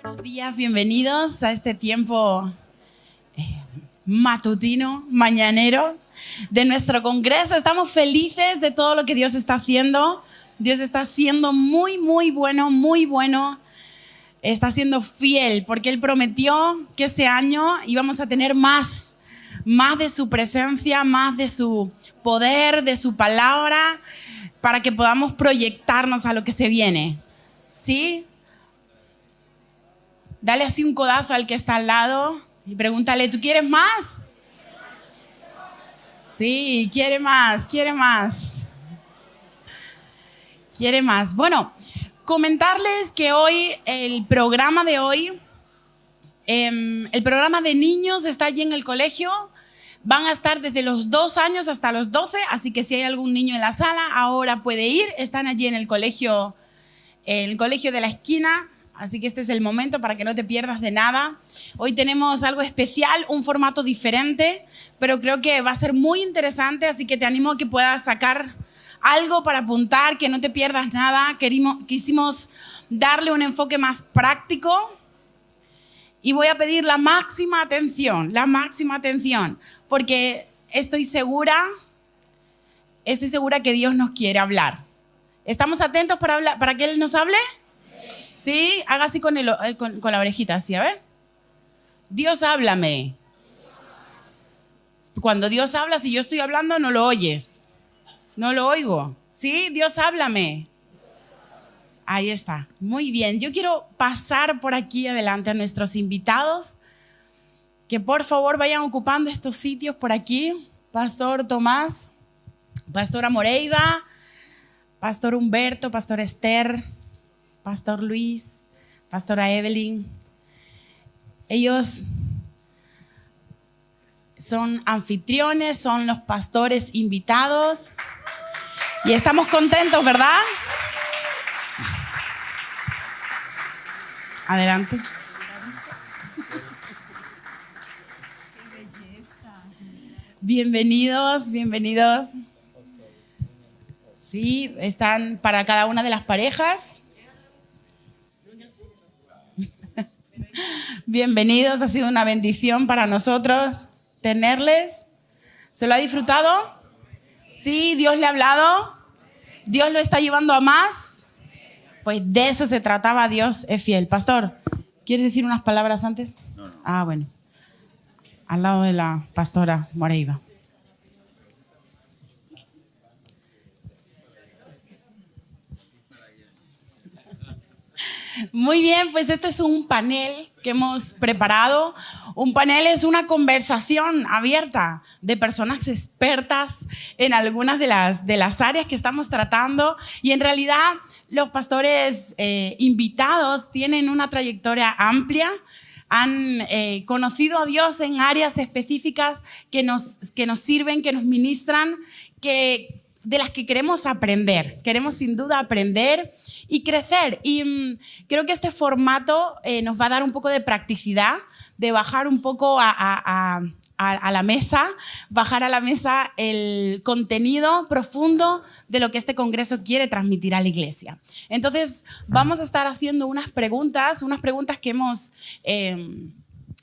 Buenos días, bienvenidos a este tiempo matutino, mañanero de nuestro congreso. Estamos felices de todo lo que Dios está haciendo. Dios está siendo muy, muy bueno, muy bueno. Está siendo fiel porque Él prometió que este año íbamos a tener más de su presencia, más de su poder, de su palabra, para que podamos proyectarnos a lo que se viene. ¿Sí? Dale así un codazo al que está al lado y pregúntale, ¿tú quieres más? Sí, quiere más, quiere más. Quiere más. Bueno, comentarles que hoy, el programa de niños está allí en el colegio. Van a estar desde los 2 años hasta los 12, así que si hay algún niño en la sala, ahora puede ir. Están allí en el colegio de la esquina, así que este es el momento para que no te pierdas de nada. Hoy tenemos algo especial, un formato diferente, pero creo que va a ser muy interesante, así que te animo a que puedas sacar algo para apuntar, que no te pierdas nada. Quisimos darle un enfoque más práctico y voy a pedir la máxima atención, porque estoy segura que Dios nos quiere hablar. ¿Estamos atentos para que Él nos hable? Sí, haga así con la orejita, así, a ver. Dios, háblame. Cuando Dios habla, si yo estoy hablando, no lo oyes. No lo oigo. ¿Sí? Dios, háblame. Ahí está. Muy bien. Yo quiero pasar por aquí adelante a nuestros invitados. Que por favor vayan ocupando estos sitios por aquí. Pastor Tomás, Pastora Moreiva, Pastor Humberto, Pastora Esther, Pastor Luis, Pastora Evelyn. Ellos son anfitriones, son los pastores invitados. Y estamos contentos, ¿verdad? Adelante. Bienvenidos. Sí, están para cada una de las parejas. Bienvenidos, ha sido una bendición para nosotros tenerles. ¿Se lo ha disfrutado? Sí, Dios le ha hablado. Dios lo está llevando a más. Pues de eso se trataba, Dios es fiel. Pastor, ¿quieres decir unas palabras antes? No. Ah, bueno. Al lado de la pastora Moreiva. Muy bien, pues este es un panel que hemos preparado. Un panel es una conversación abierta de personas expertas en algunas de las áreas que estamos tratando, y en realidad los pastores invitados tienen una trayectoria amplia. Han conocido a Dios en áreas específicas que nos sirven, que nos ministran, de las que queremos aprender. Queremos sin duda aprender y crecer. Y creo que este formato nos va a dar un poco de practicidad, de bajar un poco a la mesa, bajar a la mesa el contenido profundo de lo que este congreso quiere transmitir a la iglesia. Entonces, vamos a estar haciendo unas preguntas que hemos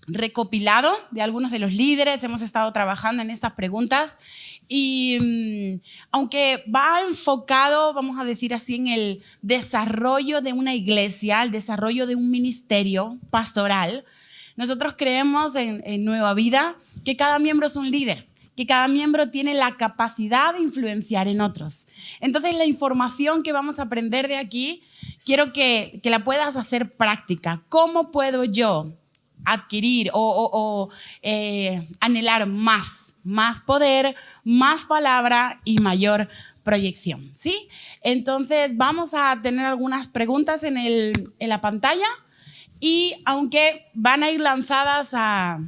recopilado de algunos de los líderes. Hemos estado trabajando en estas preguntas. Y aunque va enfocado, vamos a decir así, en el desarrollo de una iglesia, el desarrollo de un ministerio pastoral, nosotros creemos en Nueva Vida que cada miembro es un líder, que cada miembro tiene la capacidad de influenciar en otros. Entonces, la información que vamos a aprender de aquí, quiero que la puedas hacer práctica. ¿Cómo puedo yo adquirir o anhelar más poder, más palabra y mayor proyección? ¿Sí? Entonces vamos a tener algunas preguntas en la pantalla, y aunque van a ir lanzadas a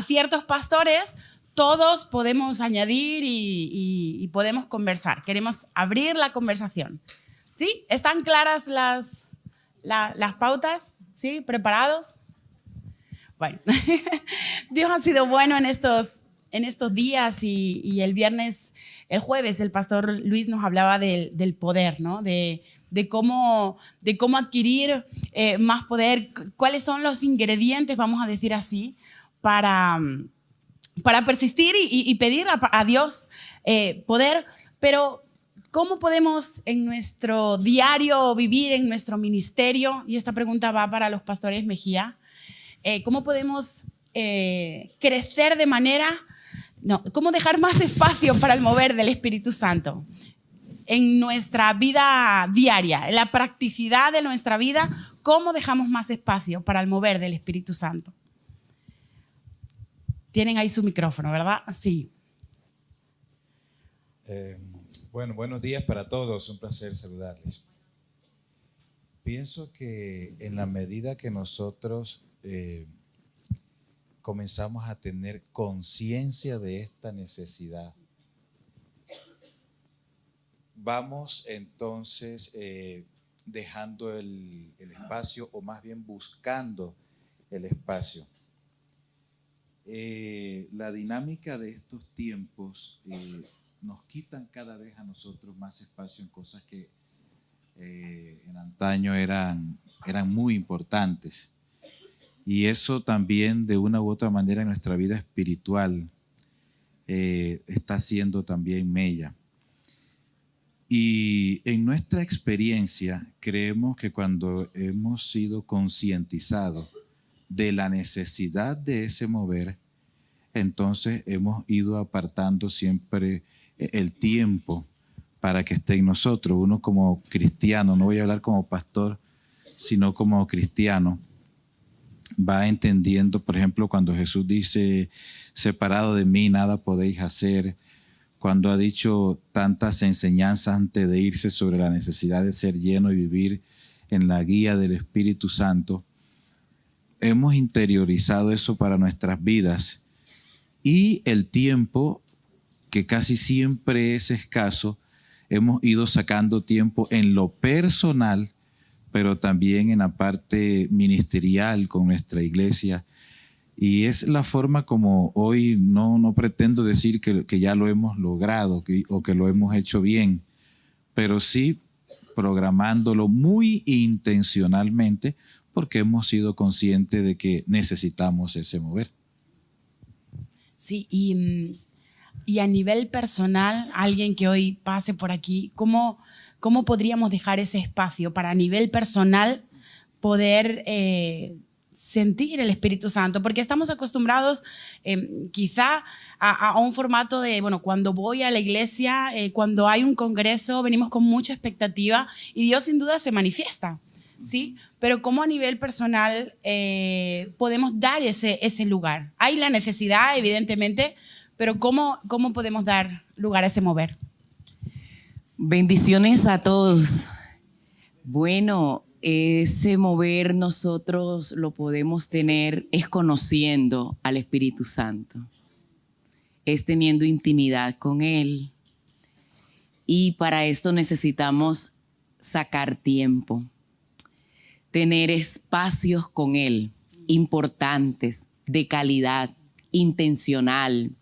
ciertos pastores, todos podemos añadir y podemos conversar. Queremos abrir la conversación. ¿Sí? ¿Están claras las pautas? ¿Sí? ¿Preparados? Bueno, Dios ha sido bueno en estos en estos días y el jueves, el pastor Luis nos hablaba del poder, ¿no? De cómo adquirir más poder, cuáles son los ingredientes, vamos a decir así, para persistir y pedir a Dios poder, pero ¿cómo podemos en nuestro diario vivir, en nuestro ministerio? Y esta pregunta va para los pastores Mejía. ¿Cómo podemos crecer cómo dejar más espacio para el mover del Espíritu Santo en nuestra vida diaria, en la practicidad de nuestra vida? ¿Cómo dejamos más espacio para el mover del Espíritu Santo? Tienen ahí su micrófono, ¿verdad? Sí. Bueno, buenos días para todos, un placer saludarles. Pienso que en la medida que nosotros comenzamos a tener conciencia de esta necesidad, vamos entonces dejando el espacio, o más bien buscando el espacio. La dinámica de estos tiempos nos quitan cada vez a nosotros más espacio en cosas que en antaño eran muy importantes, y eso también de una u otra manera en nuestra vida espiritual está haciendo también mella. Y en nuestra experiencia creemos que cuando hemos sido concientizados de la necesidad de ese mover, entonces hemos ido apartando siempre el tiempo para que esté en nosotros. Uno como cristiano, no voy a hablar como pastor, sino como cristiano, va entendiendo, por ejemplo, cuando Jesús dice, separado de mí nada podéis hacer, cuando ha dicho tantas enseñanzas antes de irse sobre la necesidad de ser lleno y vivir en la guía del Espíritu Santo, hemos interiorizado eso para nuestras vidas, y el tiempo, que casi siempre es escaso, hemos ido sacando tiempo en lo personal, pero también en la parte ministerial con nuestra iglesia. Y es la forma como hoy no pretendo decir que ya lo hemos logrado o que lo hemos hecho bien, pero sí programándolo muy intencionalmente, porque hemos sido conscientes de que necesitamos ese mover. Sí, y a nivel personal, alguien que hoy pase por aquí, ¿cómo podríamos dejar ese espacio para a nivel personal poder sentir el Espíritu Santo? Porque estamos acostumbrados quizá a un formato de, bueno, cuando voy a la iglesia, cuando hay un congreso, venimos con mucha expectativa y Dios sin duda se manifiesta, ¿sí? Pero ¿cómo a nivel personal podemos dar ese lugar? Hay la necesidad, evidentemente, pero ¿cómo podemos dar lugar a ese mover? Bendiciones a todos. Bueno, ese mover nosotros lo podemos tener es conociendo al Espíritu Santo, es teniendo intimidad con Él, y para esto necesitamos sacar tiempo, tener espacios con Él importantes, de calidad, intencional,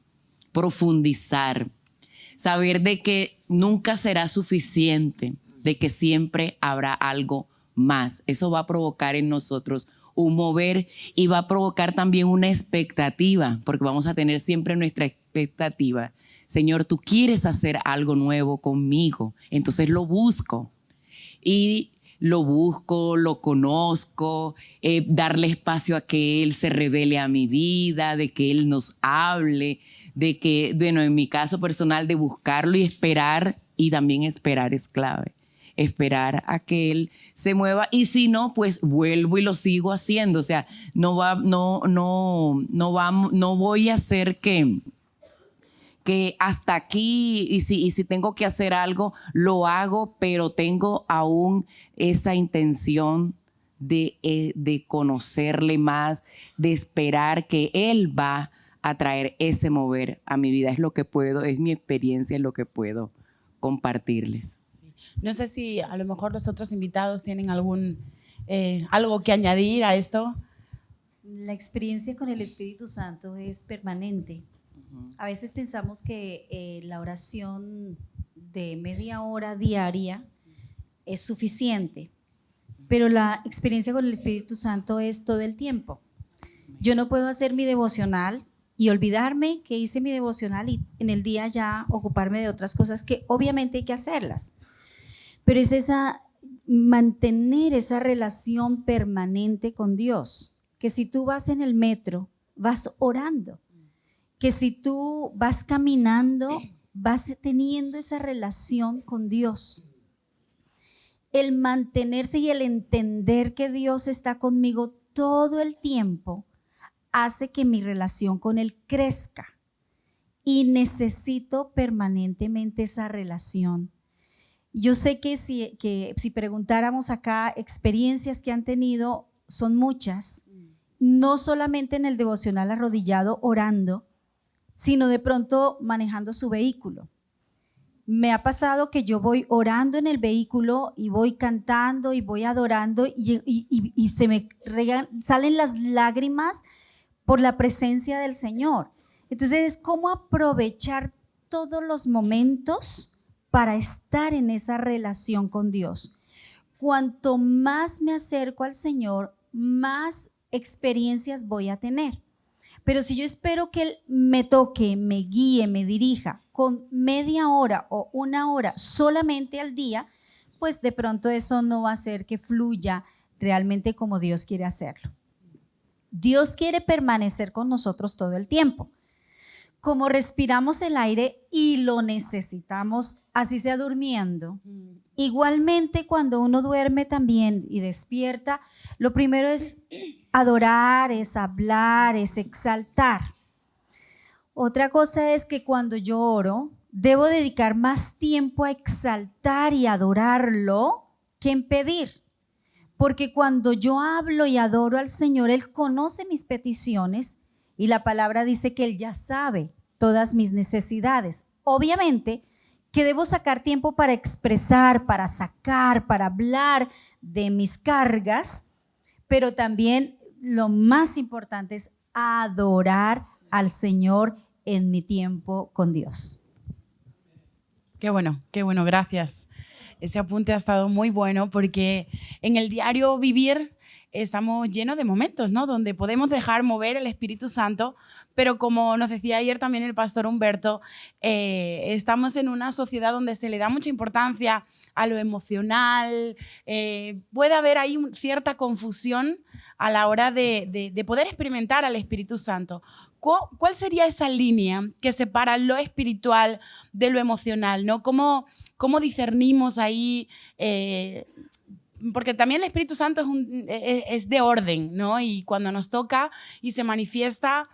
profundizar, saber de que nunca será suficiente, de que siempre habrá algo más. Eso va a provocar en nosotros un mover y va a provocar también una expectativa, porque vamos a tener siempre nuestra expectativa. Señor, tú quieres hacer algo nuevo conmigo, entonces lo busco. Y lo busco, lo conozco, darle espacio a que Él se revele a mi vida, de que Él nos hable, de que, bueno, en mi caso personal, de buscarlo y esperar, y también esperar es clave. Esperar a que Él se mueva, y si no, pues vuelvo y lo sigo haciendo. O sea, no voy a hacer que hasta aquí, y si tengo que hacer algo, lo hago, pero tengo aún esa intención de conocerle más, de esperar que Él va a traer ese mover a mi vida. Es lo que puedo, es mi experiencia, es lo que puedo compartirles. Sí. No sé si a lo mejor los otros invitados tienen algo que añadir a esto. La experiencia con el Espíritu Santo es permanente. A veces pensamos que la oración de media hora diaria es suficiente, pero la experiencia con el Espíritu Santo es todo el tiempo. Yo no puedo hacer mi devocional y olvidarme que hice mi devocional y en el día ya ocuparme de otras cosas que obviamente hay que hacerlas. Pero es mantener esa relación permanente con Dios, que si tú vas en el metro, vas orando, que si tú vas caminando, vas teniendo esa relación con Dios. El mantenerse y el entender que Dios está conmigo todo el tiempo hace que mi relación con Él crezca y necesito permanentemente esa relación. Yo sé que si preguntáramos acá experiencias que han tenido, son muchas, no solamente en el devocional arrodillado orando, sino de pronto manejando su vehículo. Me ha pasado que yo voy orando en el vehículo y voy cantando y voy adorando y se me salen las lágrimas por la presencia del Señor. Entonces es cómo aprovechar todos los momentos para estar en esa relación con Dios. Cuanto más me acerco al Señor, más experiencias voy a tener. Pero si yo espero que Él me toque, me guíe, me dirija con media hora o una hora solamente al día, pues de pronto eso no va a hacer que fluya realmente como Dios quiere hacerlo. Dios quiere permanecer con nosotros todo el tiempo. Como respiramos el aire y lo necesitamos, así sea durmiendo. Igualmente cuando uno duerme también y despierta, lo primero es adorar, es hablar, es exaltar. Otra cosa es que cuando yo oro, debo dedicar más tiempo a exaltar y adorarlo que en pedir. Porque cuando yo hablo y adoro al Señor, Él conoce mis peticiones y la palabra dice que Él ya sabe todas mis necesidades. Obviamente que debo sacar tiempo para expresar, para sacar, para hablar de mis cargas, pero también lo más importante es adorar al Señor en mi tiempo con Dios. Qué bueno, gracias. Ese apunte ha estado muy bueno porque en el diario vivir estamos llenos de momentos, ¿no? Donde podemos dejar mover el Espíritu Santo, pero como nos decía ayer también el pastor Humberto, estamos en una sociedad donde se le da mucha importancia a lo emocional, puede haber ahí cierta confusión a la hora de poder experimentar al Espíritu Santo. ¿Cuál sería esa línea que separa lo espiritual de lo emocional, ¿no? ¿Cómo discernimos ahí? Porque también el Espíritu Santo es de orden, ¿no? Y cuando nos toca y se manifiesta,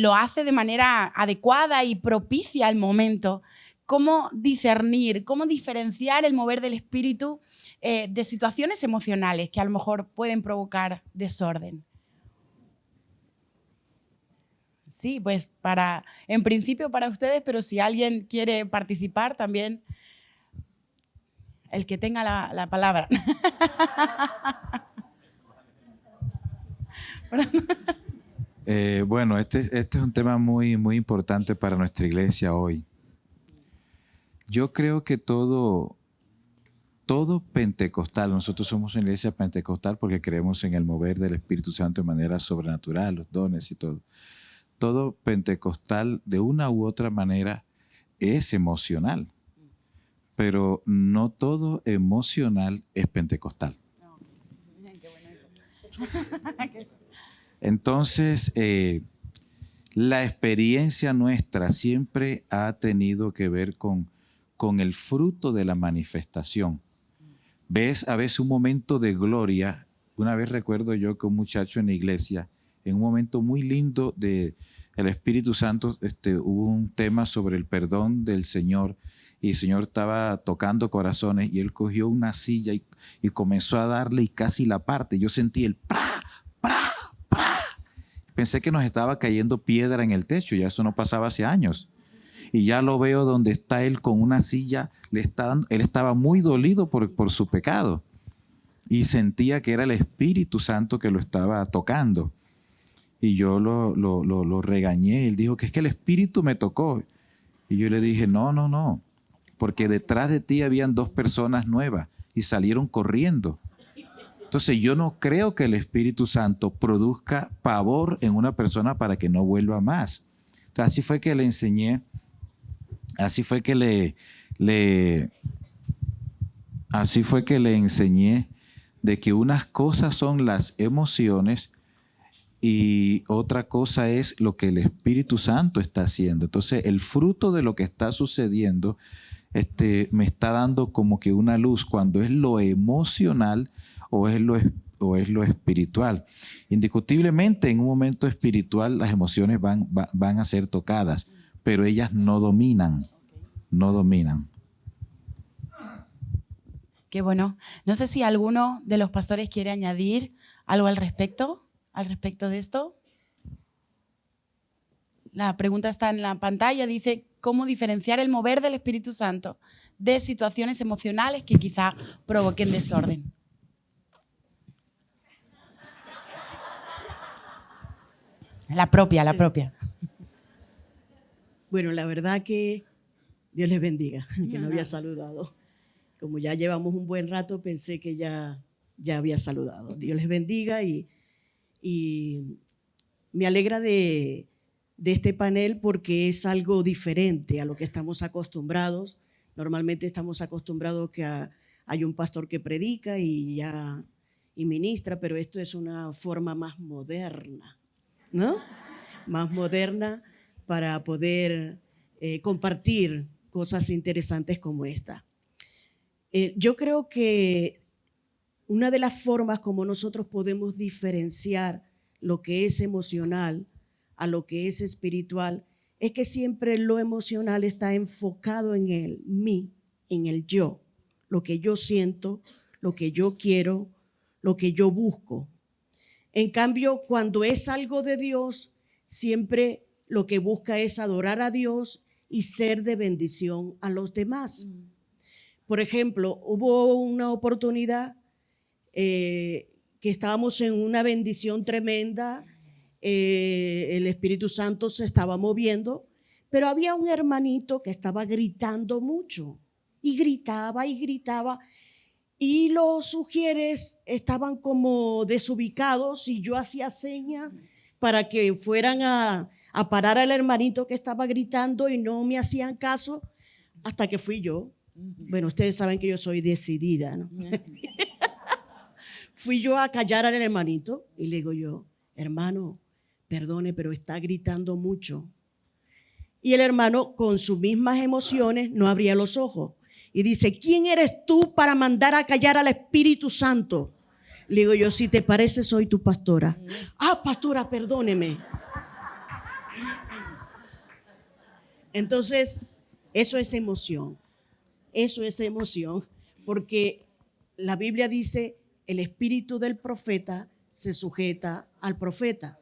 lo hace de manera adecuada y propicia el momento. ¿Cómo discernir, cómo diferenciar el mover del Espíritu de situaciones emocionales que a lo mejor pueden provocar desorden? Sí, pues en principio para ustedes, pero si alguien quiere participar también, el que tenga la palabra. Bueno, este es un tema muy, muy importante para nuestra iglesia hoy. Yo creo que todo pentecostal, nosotros somos una iglesia pentecostal porque creemos en el mover del Espíritu Santo de manera sobrenatural, los dones y todo. Todo pentecostal de una u otra manera es emocional, pero no todo emocional es pentecostal. Entonces, la experiencia nuestra siempre ha tenido que ver con el fruto de la manifestación. Ves a veces un momento de gloria. Una vez recuerdo yo que un muchacho en la iglesia, en un momento muy lindo del Espíritu Santo, hubo un tema sobre el perdón del Señor y el Señor estaba tocando corazones y él cogió una silla y comenzó a darle y casi la parte. Yo sentí el pra, pra, pra. Pensé que nos estaba cayendo piedra en el techo, ya eso no pasaba hace años. Y ya lo veo donde está él con una silla, él estaba muy dolido por su pecado y sentía que era el Espíritu Santo que lo estaba tocando. Y yo lo regañé. Él dijo que es que el Espíritu me tocó. Y yo le dije, no, porque detrás de ti habían 2 personas nuevas y salieron corriendo. Entonces yo no creo que el Espíritu Santo produzca pavor en una persona para que no vuelva más. Entonces, así fue que le enseñé, así fue que le enseñé de que unas cosas son las emociones y otra cosa es lo que el Espíritu Santo está haciendo. Entonces, el fruto de lo que está sucediendo me está dando como que una luz cuando es lo emocional o es lo espiritual. Indiscutiblemente, en un momento espiritual, las emociones van a ser tocadas, pero ellas no dominan. Qué bueno. No sé si alguno de los pastores quiere añadir algo al respecto de esto. La pregunta está en la pantalla, dice, ¿cómo diferenciar el mover del Espíritu Santo de situaciones emocionales que quizá provoquen desorden? La propia. Bueno, la verdad que Dios les bendiga, que no había saludado. Como ya llevamos un buen rato, pensé que ya había saludado. Dios les bendiga y me alegra de este panel porque es algo diferente a lo que estamos acostumbrados. Normalmente estamos acostumbrados que hay un pastor que predica y ministra, pero esto es una forma más moderna, ¿no? Más moderna para poder compartir cosas interesantes como esta. Yo creo que una de las formas como nosotros podemos diferenciar lo que es emocional a lo que es espiritual es que siempre lo emocional está enfocado en el mí, en el yo, lo que yo siento, lo que yo quiero, lo que yo busco. En cambio, cuando es algo de Dios, siempre lo que busca es adorar a Dios y ser de bendición a los demás. Por ejemplo, hubo una oportunidad que estábamos en una bendición tremenda, el Espíritu Santo se estaba moviendo, pero había un hermanito que estaba gritando mucho y gritaba y los sugieres estaban como desubicados y yo hacía señas para que fueran a parar al hermanito que estaba gritando y no me hacían caso hasta que fui yo. Bueno, ustedes saben que yo soy decidida, ¿no? Fui yo a callar al hermanito y le digo yo, hermano, perdone, pero está gritando mucho. Y el hermano, con sus mismas emociones, no abría los ojos y dice, ¿quién eres tú para mandar a callar al Espíritu Santo? Le digo yo, si te parece, soy tu pastora. Ah, pastora, perdóneme. Entonces, eso es emoción. Eso es emoción, porque la Biblia dice, el espíritu del profeta se sujeta al profeta.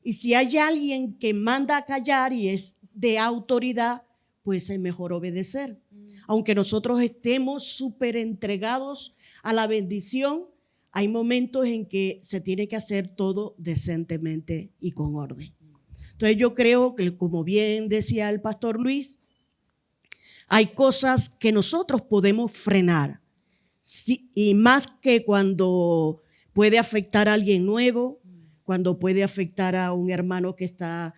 Y si hay alguien que manda a callar y es de autoridad, pues es mejor obedecer. Aunque nosotros estemos súper entregados a la bendición, hay momentos en que se tiene que hacer todo decentemente y con orden. Entonces yo creo que, como bien decía el pastor Luis, hay cosas que nosotros podemos frenar, sí, y más que cuando puede afectar a alguien nuevo, cuando puede afectar a un hermano que está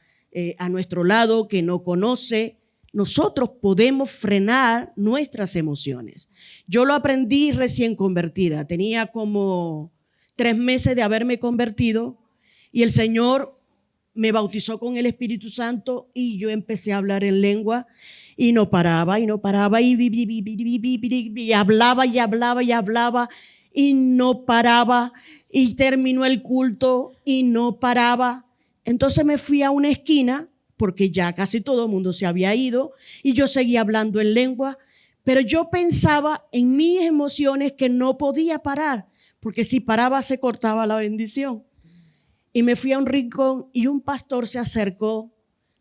a nuestro lado, que no conoce, nosotros podemos frenar nuestras emociones. Yo lo aprendí recién convertida, tenía como 3 meses de haberme convertido y el Señor me bautizó con el Espíritu Santo y yo empecé a hablar en lengua y no paraba y hablaba y no paraba y terminó el culto y no paraba. Entonces me fui a una esquina porque ya casi todo el mundo se había ido y yo seguía hablando en lengua, pero yo pensaba en mis emociones que no podía parar porque si paraba se cortaba la bendición. Y me fui a un rincón y un pastor se acercó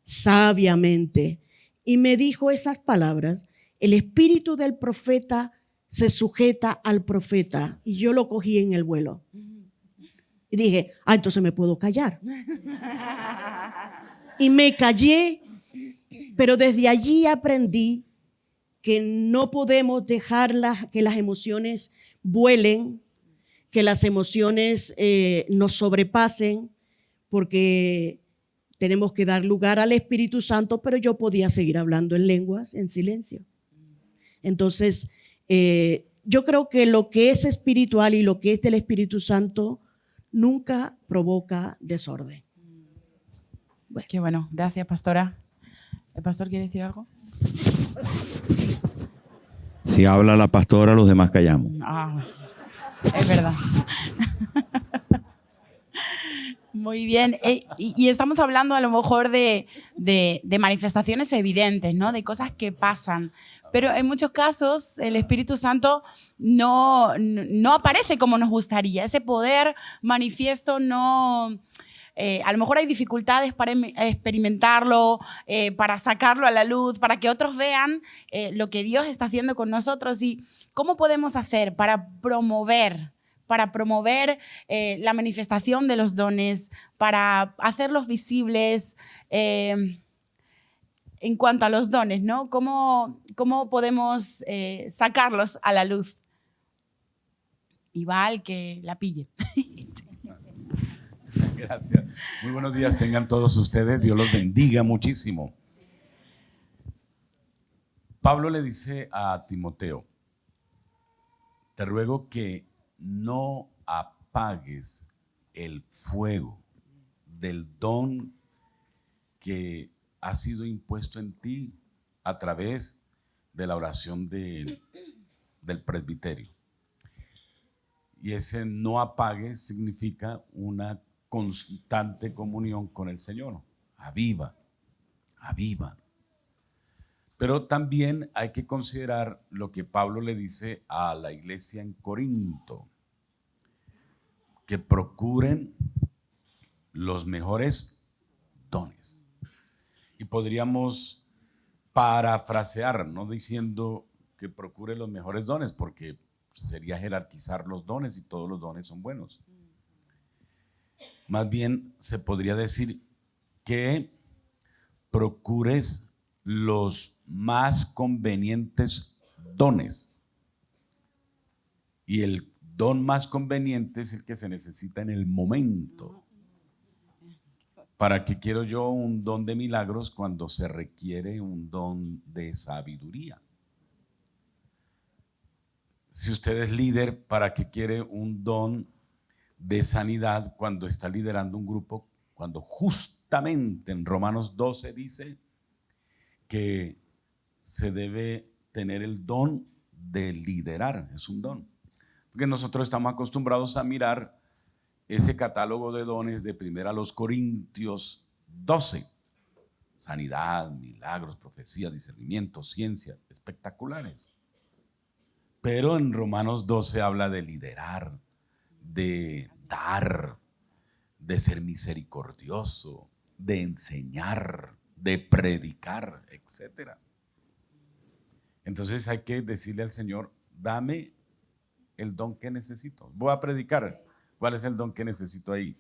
sabiamente y me dijo esas palabras, el espíritu del profeta se sujeta al profeta, y yo lo cogí en el vuelo. Y dije, entonces me puedo callar. Y me callé, pero desde allí aprendí que no podemos dejar que las emociones vuelen, que las emociones nos sobrepasen, porque tenemos que dar lugar al Espíritu Santo, pero yo podía seguir hablando en lenguas, en silencio. Entonces, yo creo que lo que es espiritual y lo que es del Espíritu Santo nunca provoca desorden. Bueno. Qué bueno, gracias, pastora. ¿El pastor quiere decir algo? Si habla la pastora, los demás callamos. Es verdad. Muy bien. Y estamos hablando a lo mejor de manifestaciones evidentes, ¿no? De cosas que pasan. Pero en muchos casos el Espíritu Santo no aparece como nos gustaría. Ese poder manifiesto no... a lo mejor hay dificultades para experimentarlo, para sacarlo a la luz, para que otros vean lo que Dios está haciendo con nosotros. ¿Y cómo podemos hacer para promover la manifestación de los dones, para hacerlos visibles en cuanto a los dones, ¿no? ¿Cómo podemos sacarlos a la luz? Y va al que la pille. Gracias. Muy buenos días tengan todos ustedes. Dios los bendiga muchísimo. Pablo le dice a Timoteo, te ruego que no apagues el fuego del don que ha sido impuesto en ti a través de la oración del presbiterio. Y ese no apague significa una constante comunión con el Señor. Aviva. Pero también hay que considerar lo que Pablo le dice a la iglesia en Corinto, que procuren los mejores dones. Y podríamos parafrasear, no diciendo que procure los mejores dones, porque sería jerarquizar los dones y todos los dones son buenos. Más bien se podría decir que procures los más convenientes dones. Y el don más conveniente es el que se necesita en el momento. ¿Para qué quiero yo un don de milagros cuando se requiere un don de sabiduría? Si usted es líder, ¿para qué quiere un don de sanidad cuando está liderando un grupo? Cuando justamente en Romanos 12 dice que se debe tener el don de liderar, es un don. Porque nosotros estamos acostumbrados a mirar ese catálogo de dones de 1 Corintios 12. Sanidad, milagros, profecía, discernimiento, ciencia, espectaculares. Pero en Romanos 12 habla de liderar, de dar, de ser misericordioso, de enseñar, de predicar, etc. Entonces hay que decirle al Señor, dame el don que necesito. Voy a predicar. ¿Cuál es el don que necesito ahí?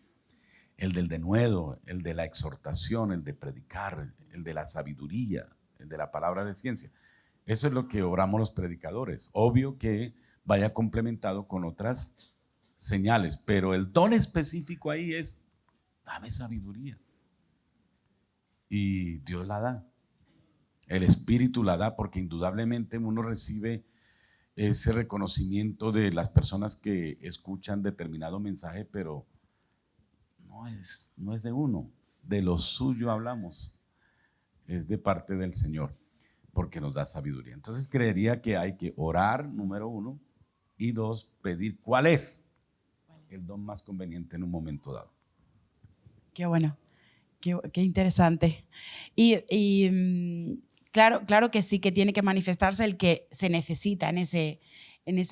El del denuedo, el de la exhortación, el de predicar, el de la sabiduría, el de la palabra de ciencia. Eso es lo que oramos los predicadores. Obvio que vaya complementado con otras señales, pero el don específico ahí es, dame sabiduría. Y Dios la da. El Espíritu la da, porque indudablemente uno recibe ese reconocimiento de las personas que escuchan determinado mensaje, pero no es de uno, de lo suyo hablamos, es de parte del Señor, porque nos da sabiduría. Entonces creería que hay que orar, número 1, y 2, pedir cuál es el don más conveniente en un momento dado. Qué bueno, qué interesante. Y claro que sí, que tiene que manifestarse el que se necesita en ese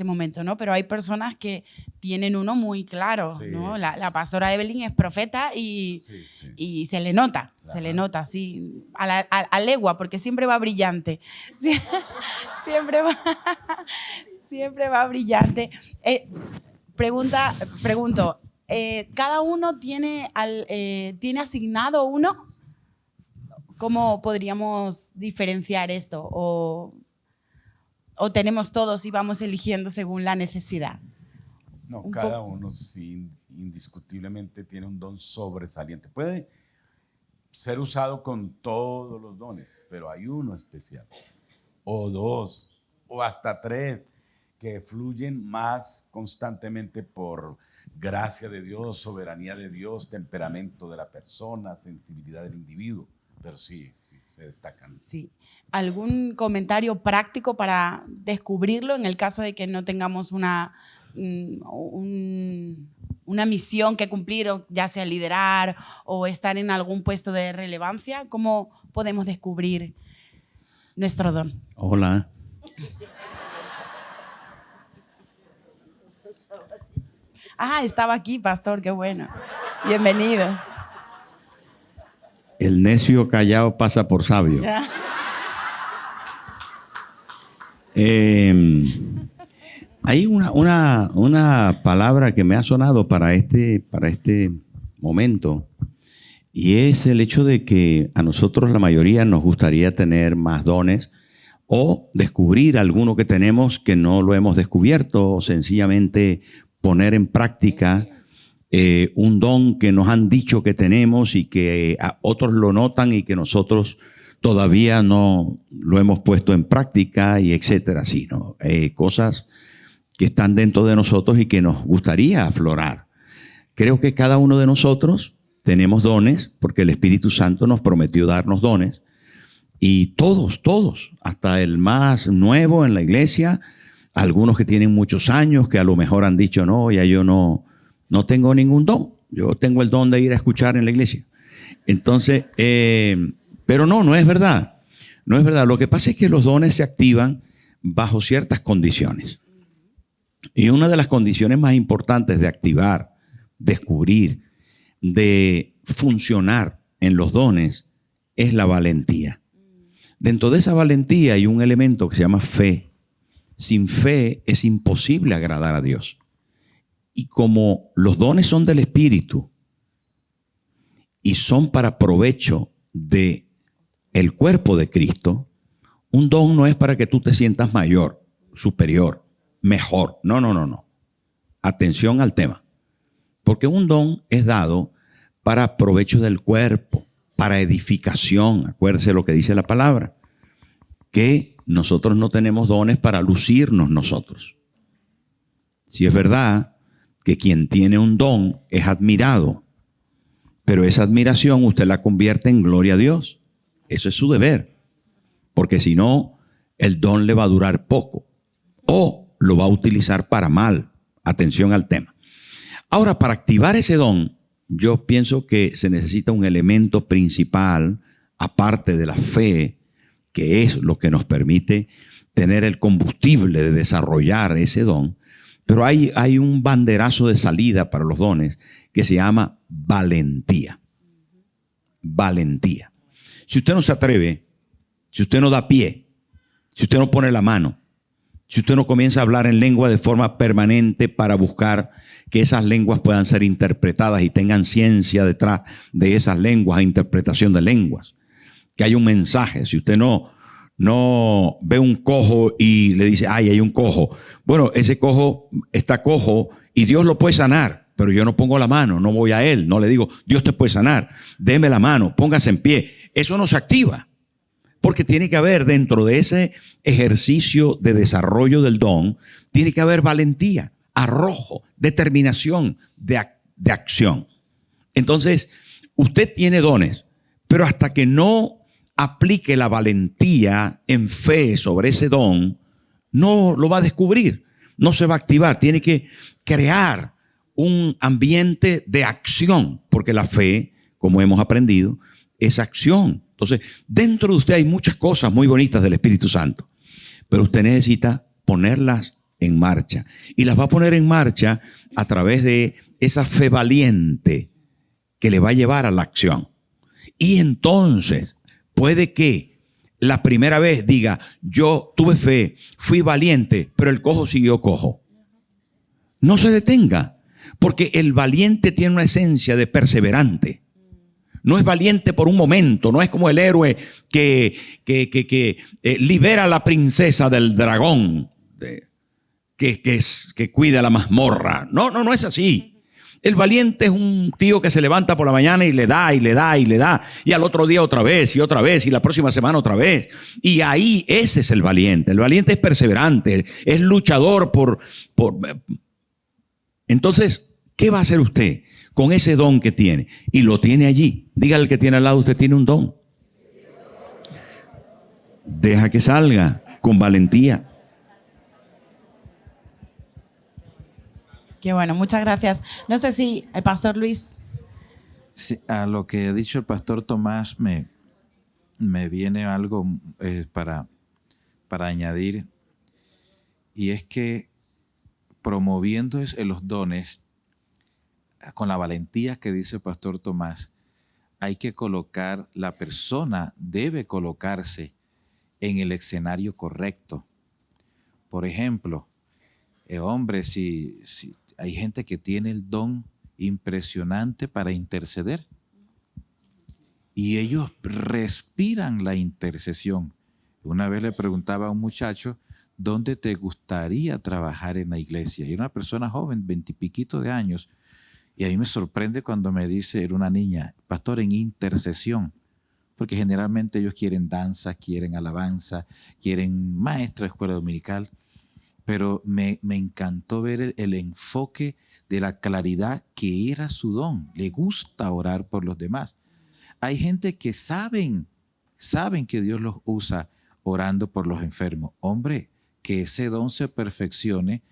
momento, ¿no? Pero hay personas que tienen uno muy claro, sí, ¿no? La pastora Evelyn es profeta y se le nota, claro. Se le nota, sí, a legua, porque siempre va brillante. Siempre va brillante. Pregunto, cada uno tiene asignado uno. ¿Cómo podríamos diferenciar esto? ¿O tenemos todos y vamos eligiendo según la necesidad? No, cada uno sí, indiscutiblemente tiene un don sobresaliente. Puede ser usado con todos los dones, pero hay uno especial, o dos, o hasta tres, que fluyen más constantemente por gracia de Dios, soberanía de Dios, temperamento de la persona, sensibilidad del individuo. Pero sí, se destacan. Sí. ¿Algún comentario práctico para descubrirlo en el caso de que no tengamos una misión que cumplir, o ya sea liderar o estar en algún puesto de relevancia? ¿Cómo podemos descubrir nuestro don? Hola. Estaba aquí, pastor, qué bueno. Bienvenido. El necio callado pasa por sabio. Hay una palabra que me ha sonado para este momento, y es el hecho de que a nosotros la mayoría nos gustaría tener más dones o descubrir alguno que tenemos que no lo hemos descubierto, o sencillamente poner en práctica un don que nos han dicho que tenemos y que otros lo notan y que nosotros todavía no lo hemos puesto en práctica, y etcétera, sino cosas que están dentro de nosotros y que nos gustaría aflorar. Creo que cada uno de nosotros tenemos dones, porque el Espíritu Santo nos prometió darnos dones, y todos, hasta el más nuevo en la iglesia, algunos que tienen muchos años, que a lo mejor han dicho, no, ya yo no tengo ningún don. Yo tengo el don de ir a escuchar en la iglesia. Entonces, pero no es verdad. No es verdad. Lo que pasa es que los dones se activan bajo ciertas condiciones. Y una de las condiciones más importantes de activar, descubrir, de funcionar en los dones es la valentía. Dentro de esa valentía hay un elemento que se llama fe. Sin fe es imposible agradar a Dios. Y como los dones son del Espíritu y son para provecho de el cuerpo de Cristo, un don no es para que tú te sientas mayor, superior, mejor. No. Atención al tema. Porque un don es dado para provecho del cuerpo, para edificación. Acuérdese lo que dice la palabra, que nosotros no tenemos dones para lucirnos nosotros. Si es verdad que quien tiene un don es admirado, pero esa admiración usted la convierte en gloria a Dios. Eso es su deber, porque si no, el don le va a durar poco o lo va a utilizar para mal. Atención al tema. Ahora, para activar ese don, yo pienso que se necesita un elemento principal, aparte de la fe, que es lo que nos permite tener el combustible de desarrollar ese don. Pero hay un banderazo de salida para los dones que se llama valentía. Valentía. Si usted no se atreve, si usted no da pie, si usted no pone la mano, si usted no comienza a hablar en lengua de forma permanente para buscar que esas lenguas puedan ser interpretadas y tengan ciencia detrás de esas lenguas, interpretación de lenguas, que hay un mensaje. Si usted no ve un cojo y le dice, ay, hay un cojo. Bueno, ese cojo está cojo y Dios lo puede sanar, pero yo no pongo la mano, no voy a él, no le digo, Dios te puede sanar, deme la mano, póngase en pie. Eso no se activa, porque tiene que haber dentro de ese ejercicio de desarrollo del don, tiene que haber valentía, arrojo, determinación de acción. Entonces, usted tiene dones, pero hasta que no aplique la valentía en fe sobre ese don, no lo va a descubrir, no se va a activar. Tiene que crear un ambiente de acción, porque la fe, como hemos aprendido, es acción. Entonces, dentro de usted hay muchas cosas muy bonitas del Espíritu Santo, pero usted necesita ponerlas en marcha, y las va a poner en marcha a través de esa fe valiente que le va a llevar a la acción. Y entonces puede que la primera vez diga, yo tuve fe, fui valiente, pero el cojo siguió cojo. No se detenga, Porque el valiente tiene una esencia de perseverante. No es valiente por un momento, no es como el héroe que libera a la princesa del dragón, que cuida la mazmorra. No es así. El valiente es un tío que se levanta por la mañana y le da, y le da, y le da. Y al otro día otra vez, y la próxima semana otra vez. Y ahí ese es el valiente. El valiente es perseverante, es luchador Entonces, ¿qué va a hacer usted con ese don que tiene? Y lo tiene allí. Dígale al que tiene al lado, usted tiene un don. Deja que salga con valentía. Qué bueno, muchas gracias. No sé si el pastor Luis. Sí, a lo que ha dicho el pastor Tomás me viene algo para añadir, y es que promoviendo los dones con la valentía que dice el pastor Tomás, hay que colocar, la persona debe colocarse en el escenario correcto. Por ejemplo, hombre, si hay gente que tiene el don impresionante para interceder y ellos respiran la intercesión. Una vez le preguntaba a un muchacho, ¿dónde te gustaría trabajar en la iglesia? Y era una persona joven, 20 y piquito de años, y a mí me sorprende cuando me dice, era una niña, pastor, en intercesión, porque generalmente ellos quieren danza, quieren alabanza, quieren maestra de escuela dominical. Pero me encantó ver el enfoque de la claridad que era su don. Le gusta orar por los demás. Hay gente que saben que Dios los usa orando por los enfermos. Hombre, que ese don se perfeccione.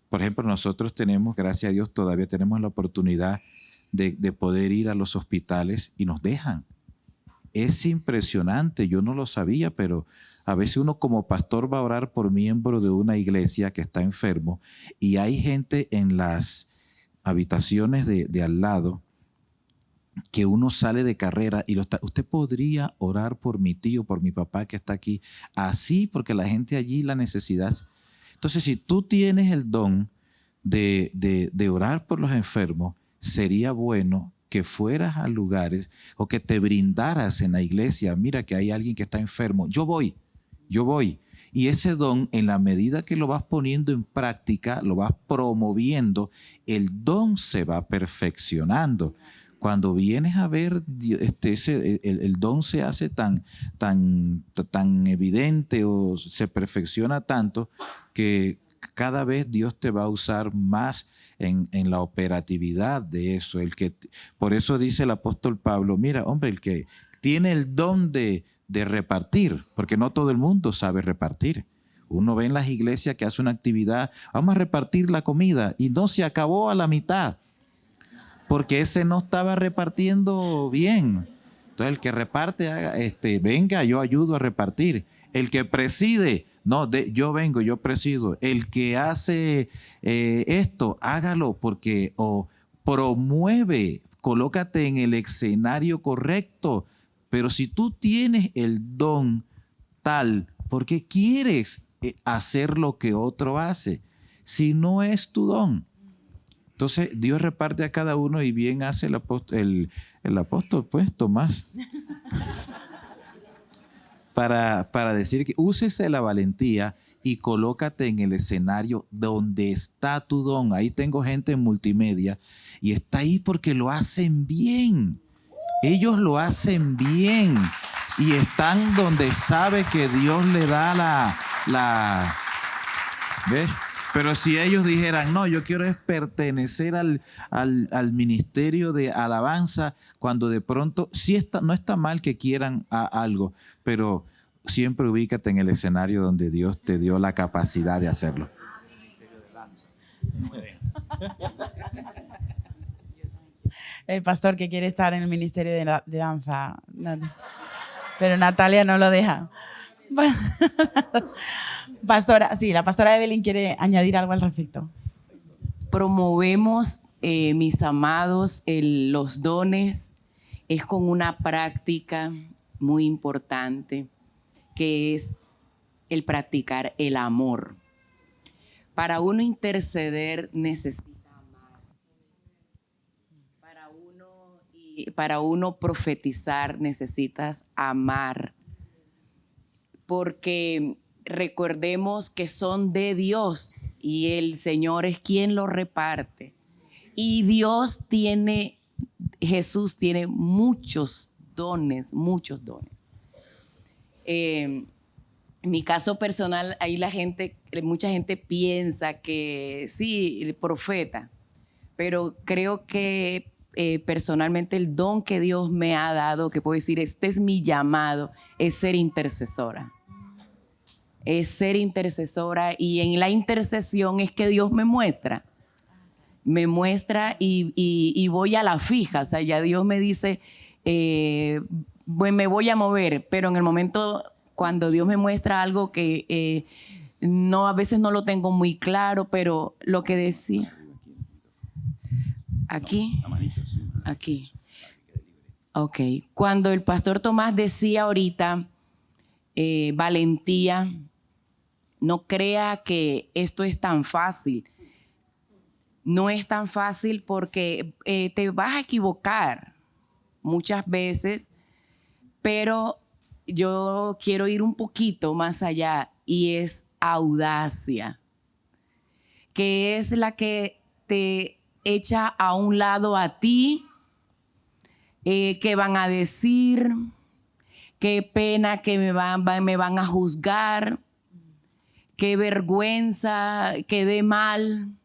Por ejemplo, nosotros tenemos, gracias a Dios, todavía tenemos la oportunidad de poder ir a los hospitales y nos dejan. Es impresionante, yo no lo sabía, pero a veces uno como pastor va a orar por miembro de una iglesia que está enfermo y hay gente en las habitaciones de al lado que uno sale de carrera y usted podría orar por mi tío, por mi papá que está aquí, así porque la gente allí la necesidad. Entonces, si tú tienes el don de orar por los enfermos, sería bueno que fueras a lugares o que te brindaras en la iglesia. Mira que hay alguien que está enfermo. Yo voy. Y ese don, en la medida que lo vas poniendo en práctica, lo vas promoviendo, el don se va perfeccionando. Cuando vienes a ver, el don se hace tan evidente o se perfecciona tanto que cada vez Dios te va a usar más en la operatividad de eso. Por eso dice el apóstol Pablo, mira, hombre, el que tiene el don de repartir, porque no todo el mundo sabe repartir. Uno ve en las iglesias que hace una actividad, vamos a repartir la comida, y no se acabó a la mitad, porque ese no estaba repartiendo bien. Entonces el que reparte, venga, yo ayudo a repartir. El que preside, no, yo vengo, yo presido. El que hace esto, hágalo, porque promueve, colócate en el escenario correcto. Pero si tú tienes el don tal, ¿por qué quieres hacer lo que otro hace? Si no es tu don. Entonces Dios reparte a cada uno y bien hace el apóstol, pues, Tomás. Para decir que úsese la valentía y colócate en el escenario donde está tu don. Ahí tengo gente en multimedia y está ahí porque lo hacen bien. Ellos lo hacen bien y están donde sabe que Dios le da ¿ves? Pero si ellos dijeran, no, yo quiero pertenecer al ministerio de alabanza, cuando de pronto, no está mal que quieran algo, pero siempre ubícate en el escenario donde Dios te dio la capacidad de hacerlo. El pastor que quiere estar en el ministerio de danza, pero Natalia no lo deja. Pastora, sí, la pastora Evelyn quiere añadir algo al respecto. Promovemos, mis amados, los dones, es con una práctica muy importante, que es el practicar el amor. Para uno interceder necesita amar. Y para uno profetizar necesitas amar, porque recordemos que son de Dios y el Señor es quien los reparte. Y Jesús tiene muchos dones, muchos dones. En mi caso personal, ahí mucha gente piensa que sí, el profeta, pero creo que personalmente el don que Dios me ha dado, que puedo decir, este es mi llamado, es ser intercesora. Es ser intercesora, y en la intercesión es que Dios me muestra y voy a la fija. O sea, ya Dios me dice, me voy a mover, pero en el momento cuando Dios me muestra algo que a veces no lo tengo muy claro, pero lo que decía aquí. Ok. Cuando el pastor Tomás decía ahorita, valentía, no crea que esto es tan fácil. No es tan fácil porque te vas a equivocar muchas veces, pero yo quiero ir un poquito más allá, y es audacia, que es la que te echa a un lado a ti, que van a decir, qué pena que me van a juzgar, qué vergüenza, quedé mal.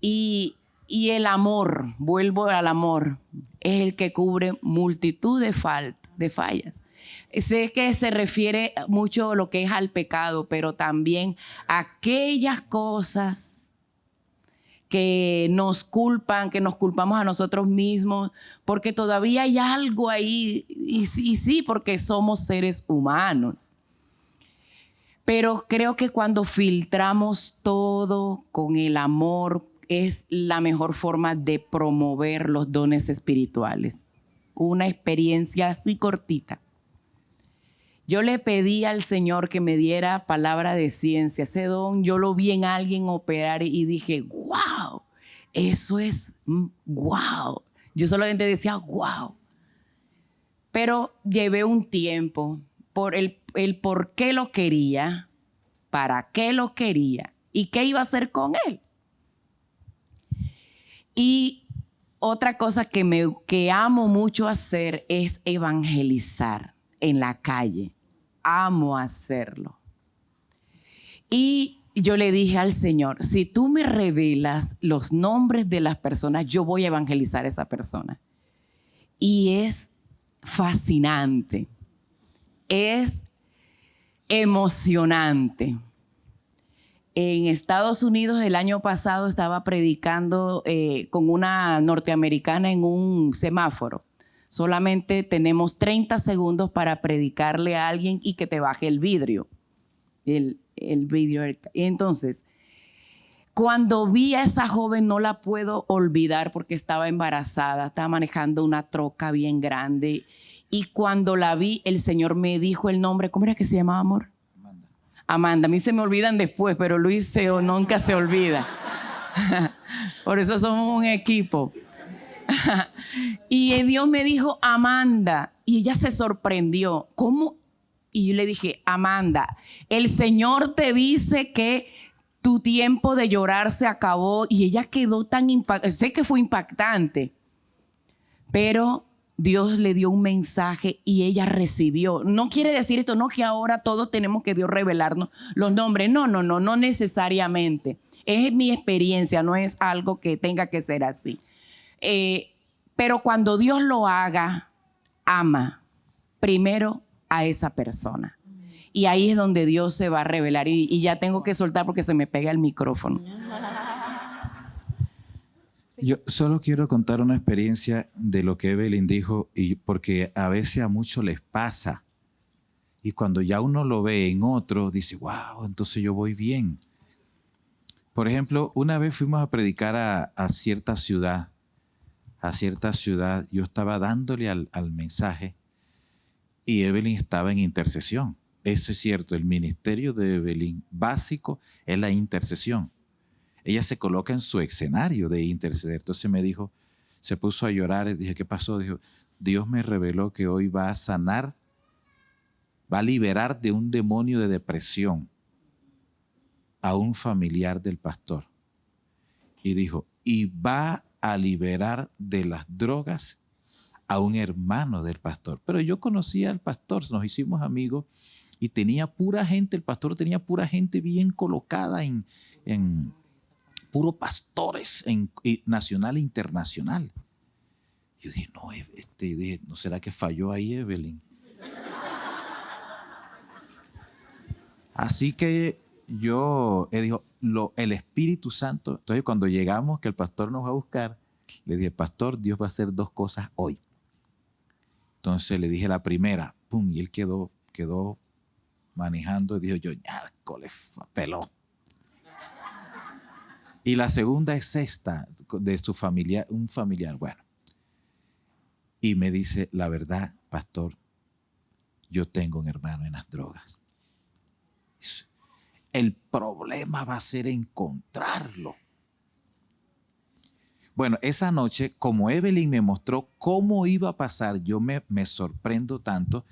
Y el amor, vuelvo al amor, es el que cubre multitud de fallas. Sé que se refiere mucho a lo que es al pecado, pero también a aquellas cosas que nos culpamos a nosotros mismos, porque todavía hay algo ahí, y sí, porque somos seres humanos. Pero creo que cuando filtramos todo con el amor, es la mejor forma de promover los dones espirituales. Una experiencia así cortita. Yo le pedí al Señor que me diera palabra de ciencia. Ese don yo lo vi en alguien operar y dije, wow, eso es wow. Yo solamente decía, wow. Pero llevé un tiempo por el por qué lo quería, para qué lo quería y qué iba a hacer con él. Y otra cosa que amo mucho hacer es evangelizar en la calle. Amo hacerlo. Y yo le dije al Señor, si tú me revelas los nombres de las personas, yo voy a evangelizar a esa persona. Y es fascinante. Es emocionante. En Estados Unidos el año pasado estaba predicando con una norteamericana en un semáforo. Solamente tenemos 30 segundos para predicarle a alguien y que te baje el vidrio. El vidrio. Entonces, cuando vi a esa joven, no la puedo olvidar porque estaba embarazada, estaba manejando una troca bien grande. Y cuando la vi, el Señor me dijo el nombre. ¿Cómo era que se llamaba, amor? Amanda. A mí se me olvidan después, pero Luis nunca se olvida. Por eso somos un equipo. Y Dios me dijo, Amanda. Y ella se sorprendió. ¿Cómo? Y yo le dije, Amanda, el Señor te dice que tu tiempo de llorar se acabó. Y ella quedó tan impactada. Sé que fue impactante, pero Dios le dio un mensaje y ella recibió. No quiere decir esto, no, que ahora todos tenemos que Dios revelarnos los nombres. No necesariamente. Es mi experiencia, no es algo que tenga que ser así. Pero cuando Dios lo haga, ama primero a esa persona. Y ahí es donde Dios se va a revelar. Y ya tengo que soltar porque se me pega el micrófono. Yo solo quiero contar una experiencia de lo que Evelyn dijo, y porque a veces a muchos les pasa. Y cuando ya uno lo ve en otro, dice, wow, entonces yo voy bien. Por ejemplo, una vez fuimos a predicar a cierta ciudad. Yo estaba dándole al mensaje y Evelyn estaba en intercesión. Eso es cierto, el ministerio de Evelyn básico es la intercesión. Ella se coloca en su escenario de interceder. Entonces me dijo, se puso a llorar y dije, ¿qué pasó? Dijo, Dios me reveló que hoy va a sanar, va a liberar de un demonio de depresión a un familiar del pastor. Y dijo, y va a liberar de las drogas a un hermano del pastor. Pero yo conocía al pastor, nos hicimos amigos y tenía pura gente, el pastor tenía pura gente bien colocada en puros pastores nacional e internacional. Yo dije, no, ¿no será que falló ahí Evelyn? Así que yo dijo, el Espíritu Santo. Entonces cuando llegamos, que el pastor nos va a buscar, le dije, pastor, Dios va a hacer dos cosas hoy. Entonces le dije la primera, pum, y él quedó manejando y dijo yo, ya, peló. Y la segunda es esta, de su familiar, un familiar, bueno. Y me dice, la verdad, pastor, yo tengo un hermano en las drogas. El problema va a ser encontrarlo. Bueno, esa noche, como Evelyn me mostró cómo iba a pasar, yo me sorprendo tanto,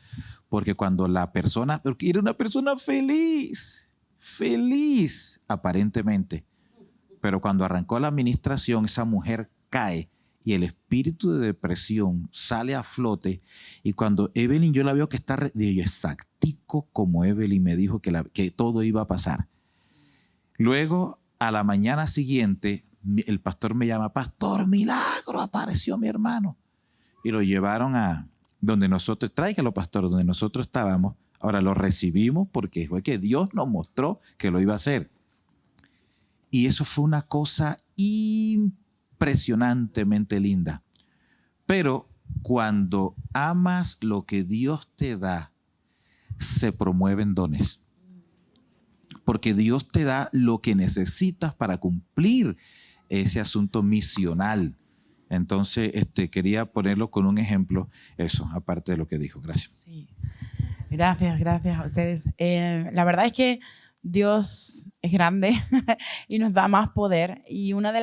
porque cuando la persona, porque era una persona feliz aparentemente, pero cuando arrancó la administración, esa mujer cae y el espíritu de depresión sale a flote. Y cuando Evelyn, yo la veo que está exactico como Evelyn me dijo que todo iba a pasar. Luego, a la mañana siguiente, el pastor me llama, pastor, milagro, apareció mi hermano. Y lo llevaron a donde nosotros, tráigalo pastor, donde nosotros estábamos. Ahora lo recibimos porque fue que Dios nos mostró que lo iba a hacer. Y eso fue una cosa impresionantemente linda. Pero cuando amas lo que Dios te da, se promueven dones. Porque Dios te da lo que necesitas para cumplir ese asunto misional. Entonces, quería ponerlo con un ejemplo, eso, aparte de lo que dijo. Gracias. Sí. Gracias a ustedes. La verdad es que Dios es grande y nos da más poder. Y una de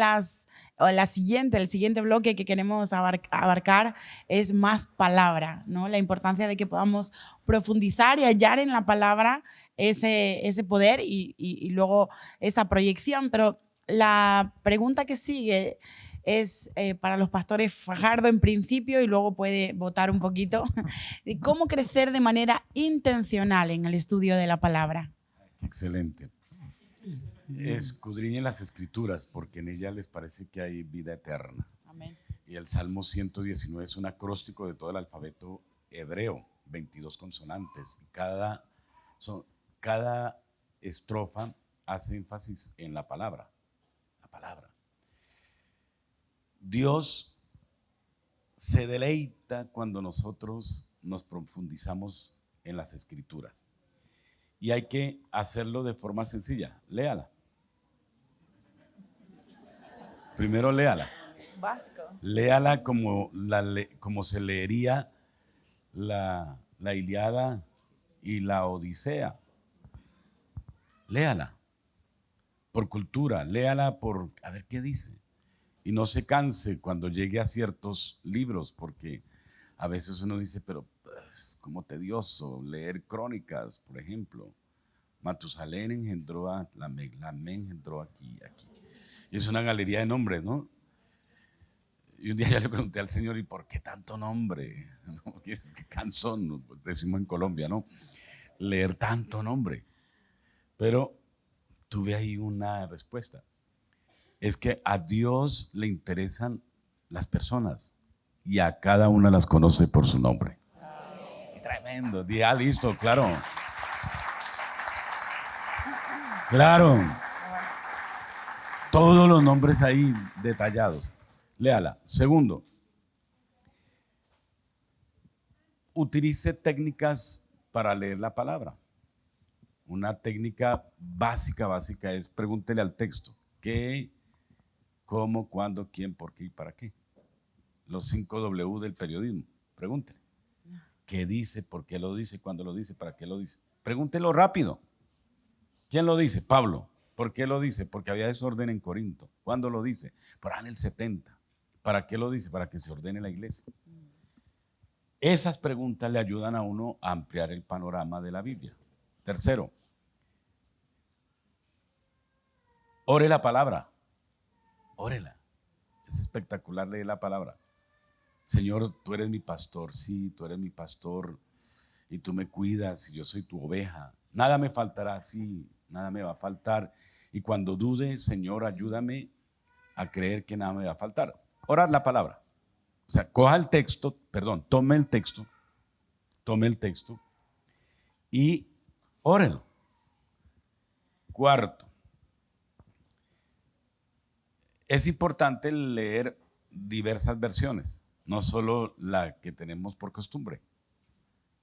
el siguiente bloque que queremos abarcar es más palabra, ¿no? La importancia de que podamos profundizar y hallar en la palabra ese poder y luego esa proyección. Pero la pregunta que sigue es para los pastores Fajardo en principio y luego puede votar un poquito. ¿Cómo crecer de manera intencional en el estudio de la palabra? Excelente. Escudriñen las escrituras porque en ellas les parece que hay vida eterna. Amén. Y el Salmo 119 es un acróstico de todo el alfabeto hebreo, 22 consonantes. Cada estrofa hace énfasis en la palabra. La palabra. Dios se deleita cuando nosotros nos profundizamos en las escrituras. Y hay que hacerlo de forma sencilla. Léala. Primero léala. Básico. Léala como se leería la Ilíada y la Odisea. Léala. Por cultura. Léala por a ver qué dice. Y no se canse cuando llegue a ciertos libros, porque a veces uno dice, pero es como tedioso leer crónicas, por ejemplo. Matusalén engendró a Lamec, Lamec engendró aquí. Y es una galería de nombres, ¿no? Y un día ya le pregunté al Señor, ¿y por qué tanto nombre? ¿No? ¿Qué cansón? Decimos en Colombia, ¿no? Leer tanto nombre. Pero tuve ahí una respuesta. Es que a Dios le interesan las personas y a cada una las conoce por su nombre. Qué tremendo. Ya listo, claro. Claro. Todos los nombres ahí detallados. Léala. Segundo, utilice técnicas para leer la palabra. Una técnica básica es pregúntele al texto. ¿Qué? ¿Cómo? ¿Cuándo? ¿Quién? ¿Por qué? ¿Y para qué? Los 5 W del periodismo. Pregúntele. ¿Qué dice? ¿Por qué lo dice? ¿Cuándo lo dice? ¿Para qué lo dice? Pregúntelo rápido. ¿Quién lo dice? Pablo. ¿Por qué lo dice? Porque había desorden en Corinto. ¿Cuándo lo dice? Por ahí en el 70. ¿Para qué lo dice? Para que se ordene la iglesia. Esas preguntas le ayudan a uno a ampliar el panorama de la Biblia. Tercero, ore la palabra. Órela. Es espectacular leer la palabra. Señor, tú eres mi pastor. Sí, tú eres mi pastor y tú me cuidas y yo soy tu oveja. Nada me faltará, sí, nada me va a faltar. Y cuando dude, Señor, ayúdame a creer que nada me va a faltar. Orar la palabra. O sea, coja el texto, perdón, tome el texto y órelo. Cuarto, es importante leer diversas versiones, no solo la que tenemos por costumbre,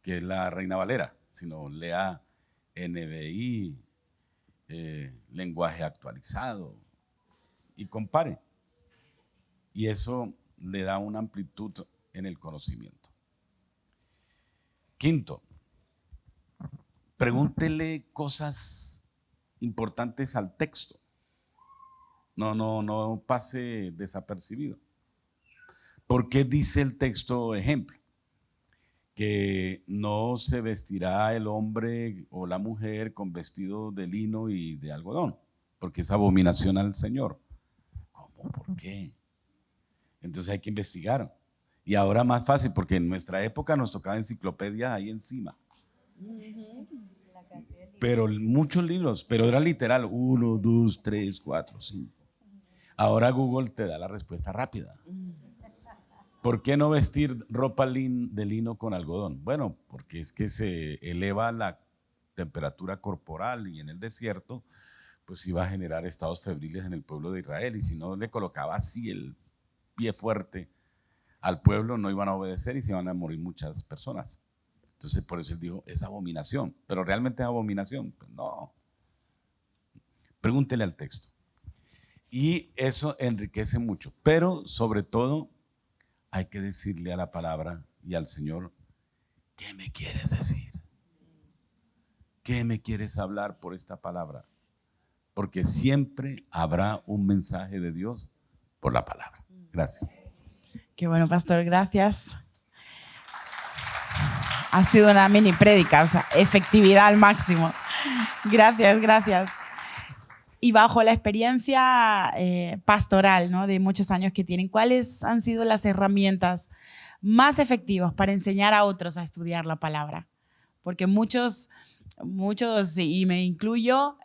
que es la Reina Valera, sino lea NBI, lenguaje actualizado, y compare. Y eso le da una amplitud en el conocimiento. Quinto, pregúntele cosas importantes al texto. No pase desapercibido. ¿Por qué dice el texto, ejemplo? Que no se vestirá el hombre o la mujer con vestido de lino y de algodón, porque es abominación al Señor. ¿Cómo? ¿Por qué? Entonces hay que investigar. Y ahora más fácil, porque en nuestra época nos tocaba enciclopedia ahí encima. Pero muchos libros, pero era literal, 1, 2, 3, 4, 5. Ahora Google te da la respuesta rápida. ¿Por qué no vestir ropa de lino con algodón? Bueno, porque es que se eleva la temperatura corporal y en el desierto, pues iba a generar estados febriles en el pueblo de Israel. Y si no le colocaba así el pie fuerte al pueblo, no iban a obedecer y se iban a morir muchas personas. Entonces por eso él dijo, es abominación. Pero realmente es abominación. Pues no. Pregúntele al texto. Y eso enriquece mucho. Pero sobre todo hay que decirle a la palabra y al Señor, ¿qué me quieres decir? ¿Qué me quieres hablar por esta palabra? Porque siempre habrá un mensaje de Dios por la palabra. Gracias. Qué bueno, pastor, gracias. Ha sido una mini prédica, o sea, efectividad al máximo. Gracias. Y bajo la experiencia pastoral, ¿no?, de muchos años que tienen, ¿cuáles han sido las herramientas más efectivas para enseñar a otros a estudiar la palabra? Porque muchos, y me incluyo,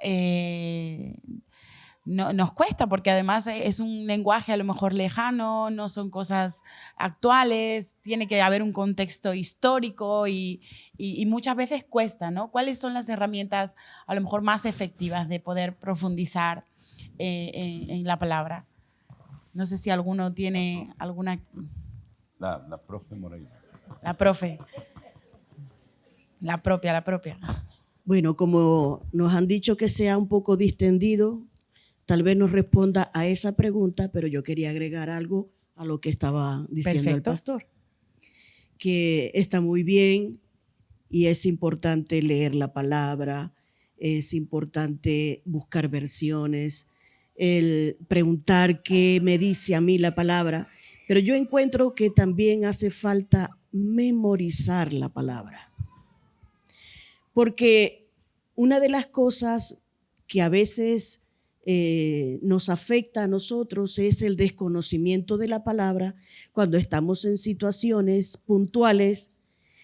nos cuesta, porque además es un lenguaje a lo mejor lejano, no son cosas actuales, tiene que haber un contexto histórico y muchas veces cuesta, ¿no? ¿Cuáles son las herramientas a lo mejor más efectivas de poder profundizar en la palabra? No sé si alguno tiene alguna... La profe Moreira. La profe. La propia. Bueno, como nos han dicho que sea un poco distendido, tal vez nos responda a esa pregunta, pero yo quería agregar algo a lo que estaba diciendo Perfecto. el pastor, que está muy bien y es importante leer la palabra, es importante buscar versiones, el preguntar qué me dice a mí la palabra, pero yo encuentro que también hace falta memorizar la palabra. Porque una de las cosas que a veces nos afecta a nosotros es el desconocimiento de la palabra cuando estamos en situaciones puntuales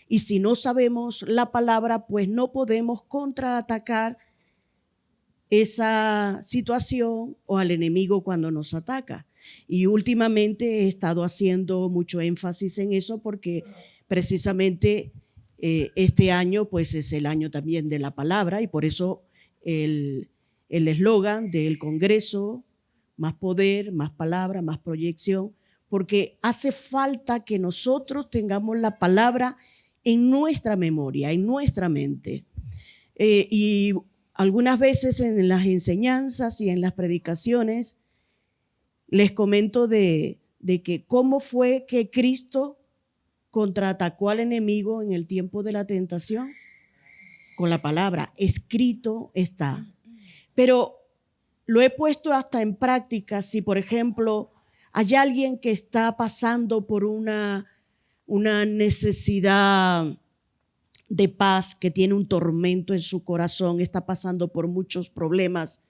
y si no sabemos la palabra, pues no podemos contraatacar esa situación o al enemigo cuando nos ataca. Y últimamente he estado haciendo mucho énfasis en eso porque precisamente este año pues es el año también de la palabra y por eso el eslogan del Congreso, más poder, más palabra, más proyección, porque hace falta que nosotros tengamos la palabra en nuestra memoria, en nuestra mente. Y algunas veces en las enseñanzas y en las predicaciones les comento de que cómo fue que Cristo contraatacó al enemigo en el tiempo de la tentación. Con la palabra, escrito está. Pero lo he puesto hasta en práctica si, por ejemplo, hay alguien que está pasando por una necesidad de paz, que tiene un tormento en su corazón, está pasando por muchos problemas,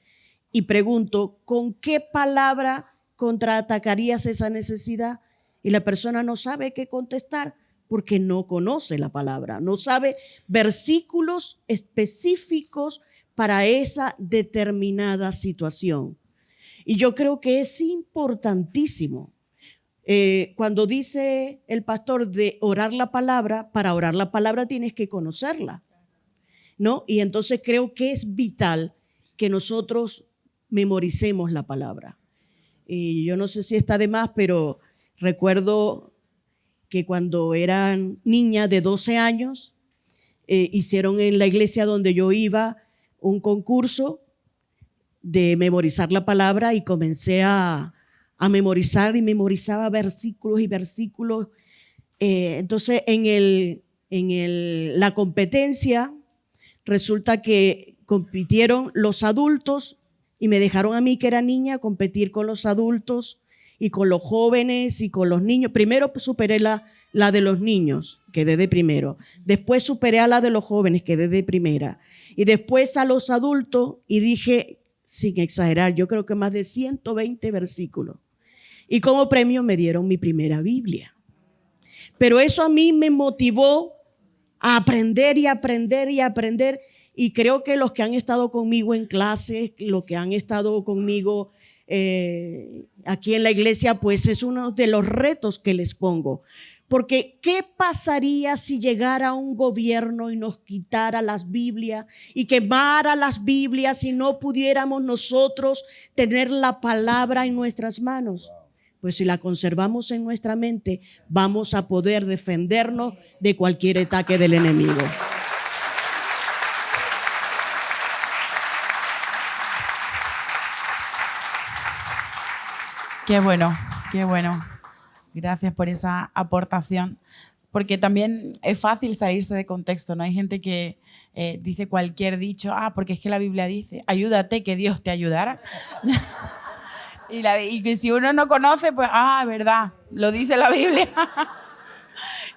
y pregunto, ¿con qué palabra contraatacarías esa necesidad? Y la persona no sabe qué contestar porque no conoce la palabra, no sabe versículos específicos para esa determinada situación. Y yo creo que es importantísimo cuando dice el pastor de orar la palabra, para orar la palabra tienes que conocerla, ¿no? Y entonces creo que es vital que nosotros memoricemos la palabra. Y yo no sé si está de más, pero recuerdo que cuando era niña de 12 años, hicieron en la iglesia donde yo iba un concurso de memorizar la palabra, y comencé a memorizar, y memorizaba versículos y versículos. Entonces la competencia resulta que compitieron los adultos y me dejaron a mí, que era niña, competir con los adultos y con los jóvenes y con los niños. Primero superé la de los niños, quedé de primero. Después superé a la de los jóvenes, quedé de primera. Y después a los adultos, y dije, sin exagerar, yo creo que más de 120 versículos. Y como premio me dieron mi primera Biblia. Pero eso a mí me motivó a aprender y aprender y aprender. Y creo que los que han estado conmigo en clases, los que han estado conmigo aquí en la iglesia, pues es uno de los retos que les pongo. Porque ¿qué pasaría si llegara un gobierno y nos quitara las Biblias y quemara las Biblias y no pudiéramos nosotros tener la palabra en nuestras manos? Pues si la conservamos en nuestra mente, vamos a poder defendernos de cualquier ataque del enemigo. Qué bueno, qué bueno. Gracias por esa aportación, porque también es fácil salirse de contexto, ¿no? Hay gente que dice cualquier dicho, porque es que la Biblia dice, ayúdate que Dios te ayudará. Y que si uno no conoce, pues, verdad, lo dice la Biblia.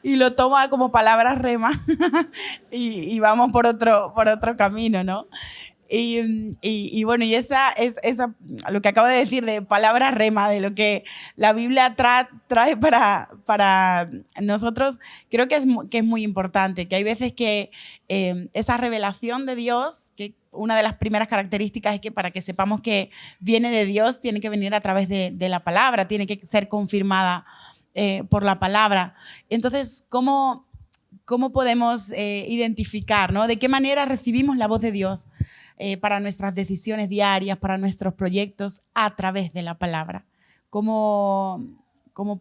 Y lo toma como palabras rema y vamos por otro camino, ¿no? Y bueno, y esa lo que acabo de decir de palabra rema, de lo que la Biblia trae para nosotros, creo que es muy importante, que hay veces que esa revelación de Dios, que una de las primeras características es que para que sepamos que viene de Dios, tiene que venir a través de la palabra, tiene que ser confirmada por la palabra. Entonces, ¿cómo podemos identificar, ¿no? ¿De qué manera recibimos la voz de Dios para nuestras decisiones diarias, para nuestros proyectos a través de la palabra? ¿Cómo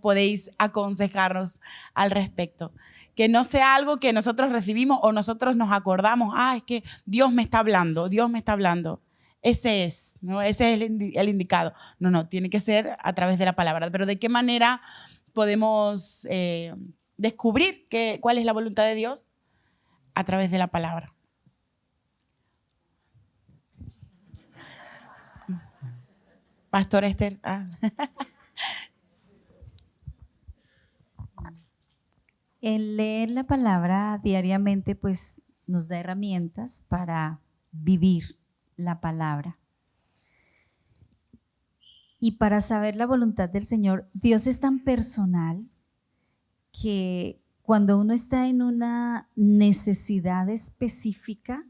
podéis aconsejarnos al respecto? Que no sea algo que nosotros recibimos o nosotros nos acordamos, es que Dios me está hablando, Dios me está hablando. Ese es, ¿no? Ese es el indicado. No, tiene que ser a través de la palabra. Pero ¿de qué manera podemos descubrir cuál es la voluntad de Dios? A través de la palabra. Pastor Esther. El leer la palabra diariamente pues nos da herramientas para vivir la palabra. Y para saber la voluntad del Señor, Dios es tan personal que cuando uno está en una necesidad específica,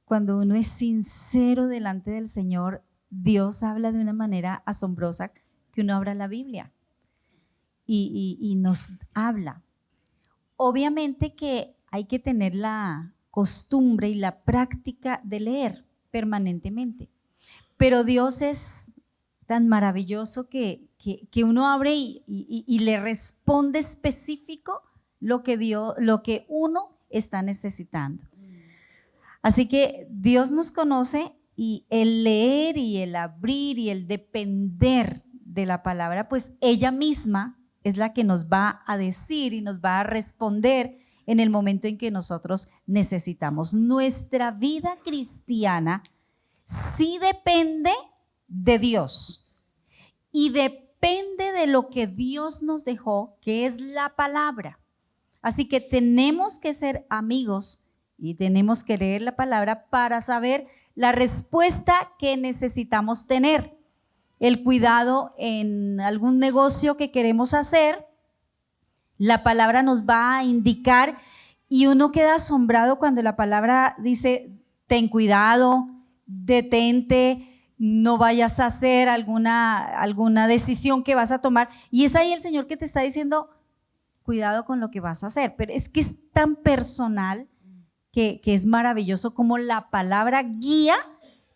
cuando uno es sincero delante del Señor, Dios habla de una manera asombrosa, que uno abra la Biblia y nos habla. Obviamente que hay que tener la costumbre y la práctica de leer permanentemente, pero Dios es tan maravilloso que uno abre y le responde específico lo que uno está necesitando. Así que Dios nos conoce, y el leer y el abrir y el depender de la palabra, pues ella misma es la que nos va a decir y nos va a responder en el momento en que nosotros necesitamos. Nuestra vida cristiana sí depende de Dios y depende de lo que Dios nos dejó, que es la palabra. Así que tenemos que ser amigos y tenemos que leer la palabra para saber la respuesta que necesitamos tener. El cuidado en algún negocio que queremos hacer, la palabra nos va a indicar y uno queda asombrado cuando la palabra dice: ten cuidado, detente, no vayas a hacer alguna decisión que vas a tomar. Y es ahí el Señor que te está diciendo: cuidado con lo que vas a hacer. Pero es que es tan personal que es maravilloso como la palabra guía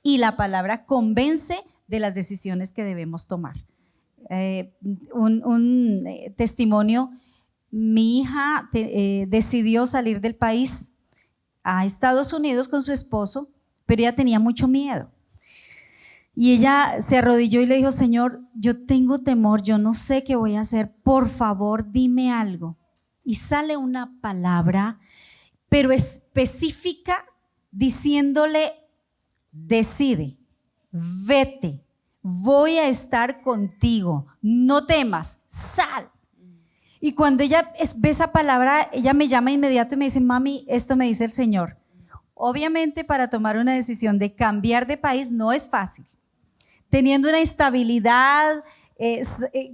y la palabra convence de las decisiones que debemos tomar. Un testimonio: mi hija decidió salir del país a Estados Unidos con su esposo, pero ella tenía mucho miedo. Y ella se arrodilló y le dijo: Señor, yo tengo temor, yo no sé qué voy a hacer, por favor dime algo. Y sale una palabra, pero específica, diciéndole: decide, vete, voy a estar contigo, no temas, sal. Y cuando ella ve esa palabra, ella me llama inmediato y me dice: mami, esto me dice el Señor. Obviamente, para tomar una decisión de cambiar de país no es fácil. Teniendo una estabilidad,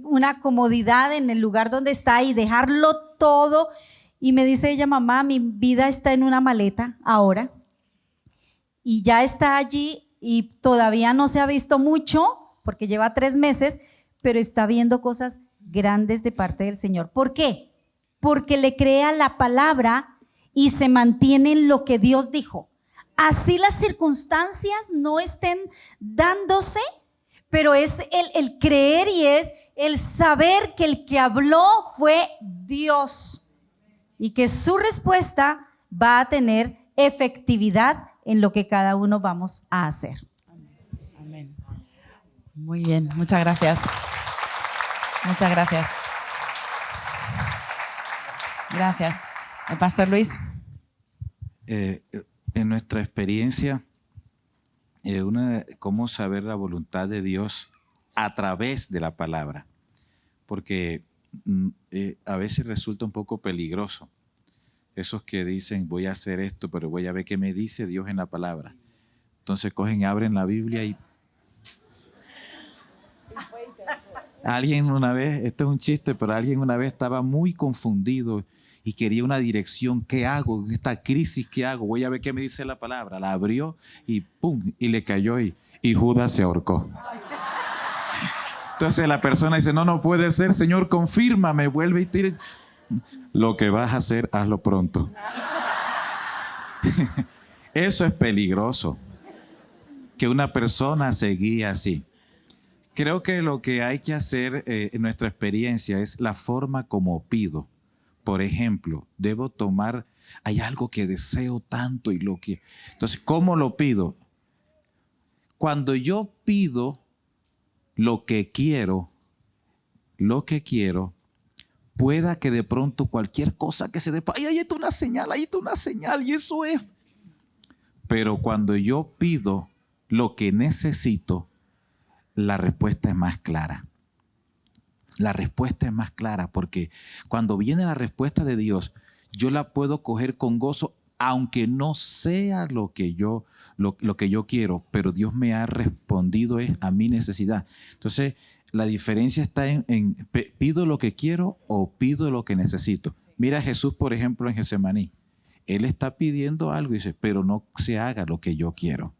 una comodidad en el lugar donde está y dejarlo todo. Y me dice ella: mamá, mi vida está en una maleta ahora y ya está allí y todavía no se ha visto mucho porque lleva 3 meses, pero está viendo cosas grandes de parte del Señor. ¿Por qué? Porque le cree a la palabra y se mantiene en lo que Dios dijo. Así las circunstancias no estén dándose, pero es el creer y es el saber que el que habló fue Dios y que su respuesta va a tener efectividad en lo que cada uno vamos a hacer. Amén. Muy bien, muchas gracias. Muchas gracias. Gracias. ¿El Pastor Luis? En nuestra experiencia, cómo saber la voluntad de Dios a través de la palabra, porque a veces resulta un poco peligroso. Esos que dicen: voy a hacer esto, pero voy a ver qué me dice Dios en la palabra. Entonces cogen, abren la Biblia y alguien una vez, esto es un chiste, pero alguien una vez estaba muy confundido y quería una dirección. ¿Qué hago? Esta crisis, ¿qué hago? Voy a ver qué me dice la palabra. La abrió y ¡pum! Y le cayó y Judas se ahorcó. Entonces la persona dice: no puede ser, Señor, confírmame, vuelve y tire. Lo que vas a hacer, hazlo pronto. Eso es peligroso, que una persona se guíe así. Creo que lo que hay que hacer en nuestra experiencia es la forma como pido. Por ejemplo, debo tomar, hay algo que deseo tanto y lo que... Entonces, ¿cómo lo pido? Cuando yo pido lo que quiero, pueda que de pronto cualquier cosa que se dé, ahí está una señal, y eso es. Pero cuando yo pido lo que necesito, la respuesta es más clara. La respuesta es más clara porque cuando viene la respuesta de Dios, yo la puedo coger con gozo, aunque no sea lo que yo quiero, pero Dios me ha respondido a mi necesidad. Entonces, la diferencia está en pido lo que quiero o pido lo que necesito. Mira a Jesús, por ejemplo, en Getsemaní. Él está pidiendo algo y dice: pero no se haga lo que yo quiero.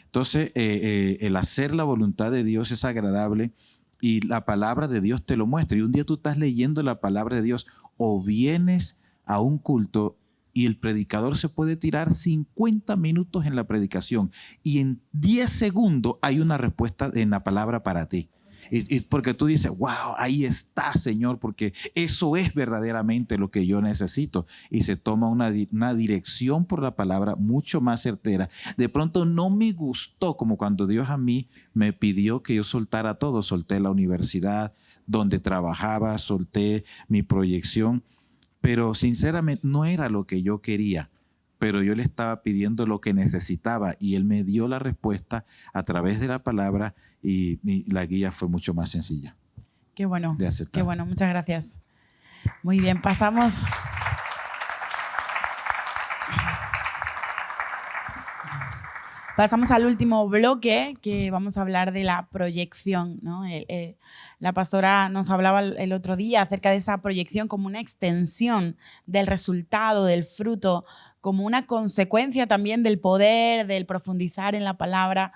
Entonces, el hacer la voluntad de Dios es agradable y la palabra de Dios te lo muestra. Y un día tú estás leyendo la palabra de Dios o vienes a un culto y el predicador se puede tirar 50 minutos en la predicación y en 10 segundos hay una respuesta en la palabra para ti. Y porque tú dices: wow, ahí está, Señor, porque eso es verdaderamente lo que yo necesito. Y se toma una dirección por la palabra mucho más certera. De pronto no me gustó como cuando Dios a mí me pidió que yo soltara todo. Solté la universidad donde trabajaba, solté mi proyección, pero sinceramente no era lo que yo quería. Pero yo le estaba pidiendo lo que necesitaba y Él me dio la respuesta a través de la palabra y la guía fue mucho más sencilla. Qué bueno, de aceptar. qué bueno, muchas gracias. Muy bien, pasamos. Pasamos al último bloque, que vamos a hablar de la proyección, ¿no? La pastora nos hablaba el otro día acerca de esa proyección como una extensión del resultado, del fruto, como una consecuencia también del poder, del profundizar en la palabra.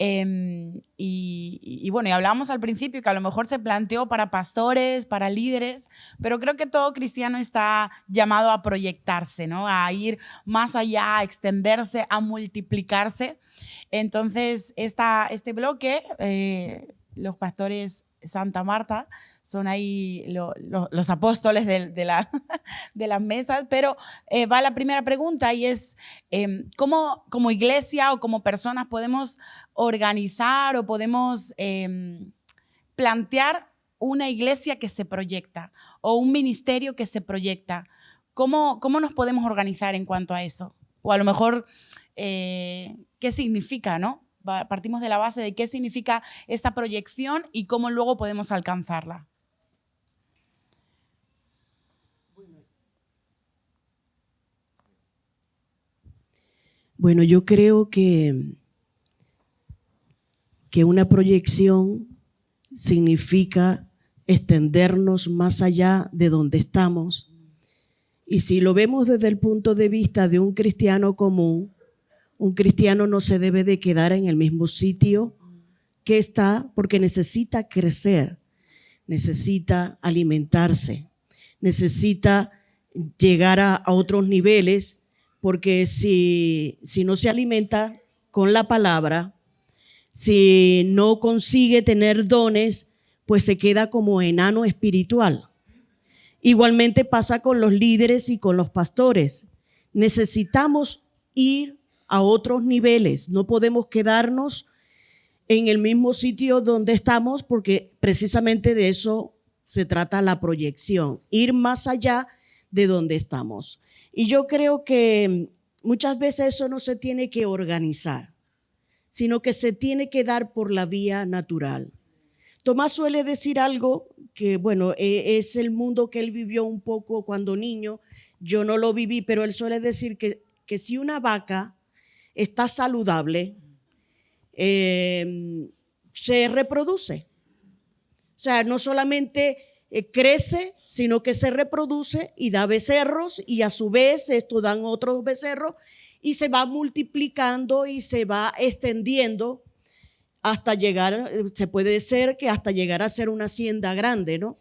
Y bueno, y hablábamos al principio que a lo mejor se planteó para pastores, para líderes, pero creo que todo cristiano está llamado a proyectarse, ¿no? A ir más allá, a extenderse, a multiplicarse. Entonces, este bloque, los pastores Santa Marta son ahí los apóstoles de las mesas, pero va la primera pregunta y es ¿cómo como iglesia o como personas podemos organizar o podemos plantear una iglesia que se proyecta o un ministerio que se proyecta? ¿Cómo nos podemos organizar en cuanto a eso? O a lo mejor, ¿qué significa, no? Partimos de la base de qué significa esta proyección y cómo luego podemos alcanzarla. Bueno, yo creo que una proyección significa extendernos más allá de donde estamos. Y si lo vemos desde el punto de vista de un cristiano común, un cristiano no se debe de quedar en el mismo sitio que está, porque necesita crecer, necesita alimentarse, necesita llegar a otros niveles, porque si no se alimenta con la palabra, si no consigue tener dones, pues se queda como enano espiritual. Igualmente pasa con los líderes y con los pastores. Necesitamos ir a otros niveles, no podemos quedarnos en el mismo sitio donde estamos, porque precisamente de eso se trata la proyección, ir más allá de donde estamos. Y yo creo que muchas veces eso no se tiene que organizar, sino que se tiene que dar por la vía natural. Tomás suele decir algo que, bueno, es el mundo que él vivió un poco cuando niño. Yo no lo viví, pero él suele decir que si una vaca está saludable, se reproduce. O sea, no solamente crece, sino que se reproduce y da becerros, y a su vez esto dan otros becerros y se va multiplicando y se va extendiendo hasta llegar, se puede ser que hasta llegar a ser una hacienda grande, ¿no?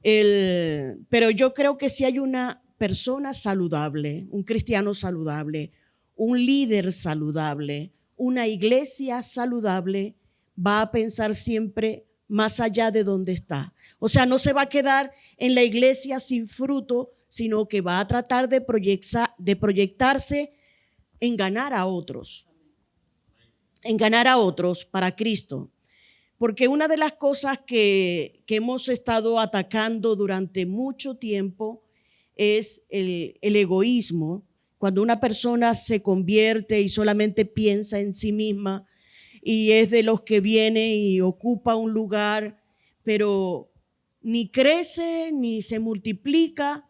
Pero yo creo que si hay una persona saludable, un cristiano saludable, un líder saludable, una iglesia saludable, va a pensar siempre más allá de donde está. O sea, no se va a quedar en la iglesia sin fruto, sino que va a tratar de proyectarse en ganar a otros para Cristo. Porque una de las cosas que hemos estado atacando durante mucho tiempo es el egoísmo. Cuando una persona se convierte y solamente piensa en sí misma y es de los que viene y ocupa un lugar, pero ni crece ni se multiplica,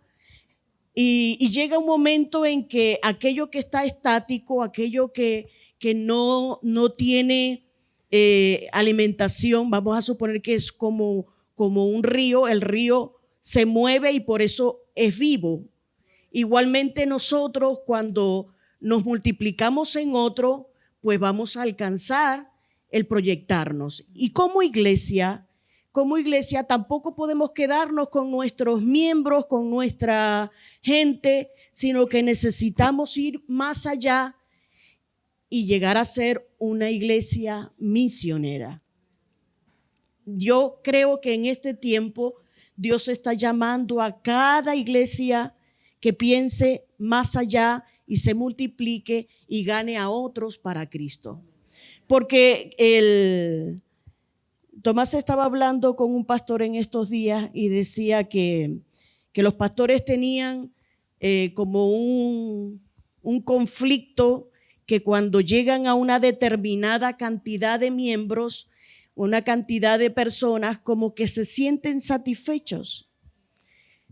y llega un momento en que aquello que está estático, aquello que no tiene alimentación, vamos a suponer que es como un río, el río se mueve y por eso es vivo. Igualmente nosotros, cuando nos multiplicamos en otro, pues vamos a alcanzar el proyectarnos. Y como iglesia tampoco podemos quedarnos con nuestros miembros, con nuestra gente, sino que necesitamos ir más allá y llegar a ser una iglesia misionera. Yo creo que en este tiempo Dios está llamando a cada iglesia que piense más allá y se multiplique y gane a otros para Cristo. Porque Tomás estaba hablando con un pastor en estos días y decía que los pastores tenían como un conflicto, que cuando llegan a una determinada cantidad de miembros una cantidad de personas como que se sienten satisfechos.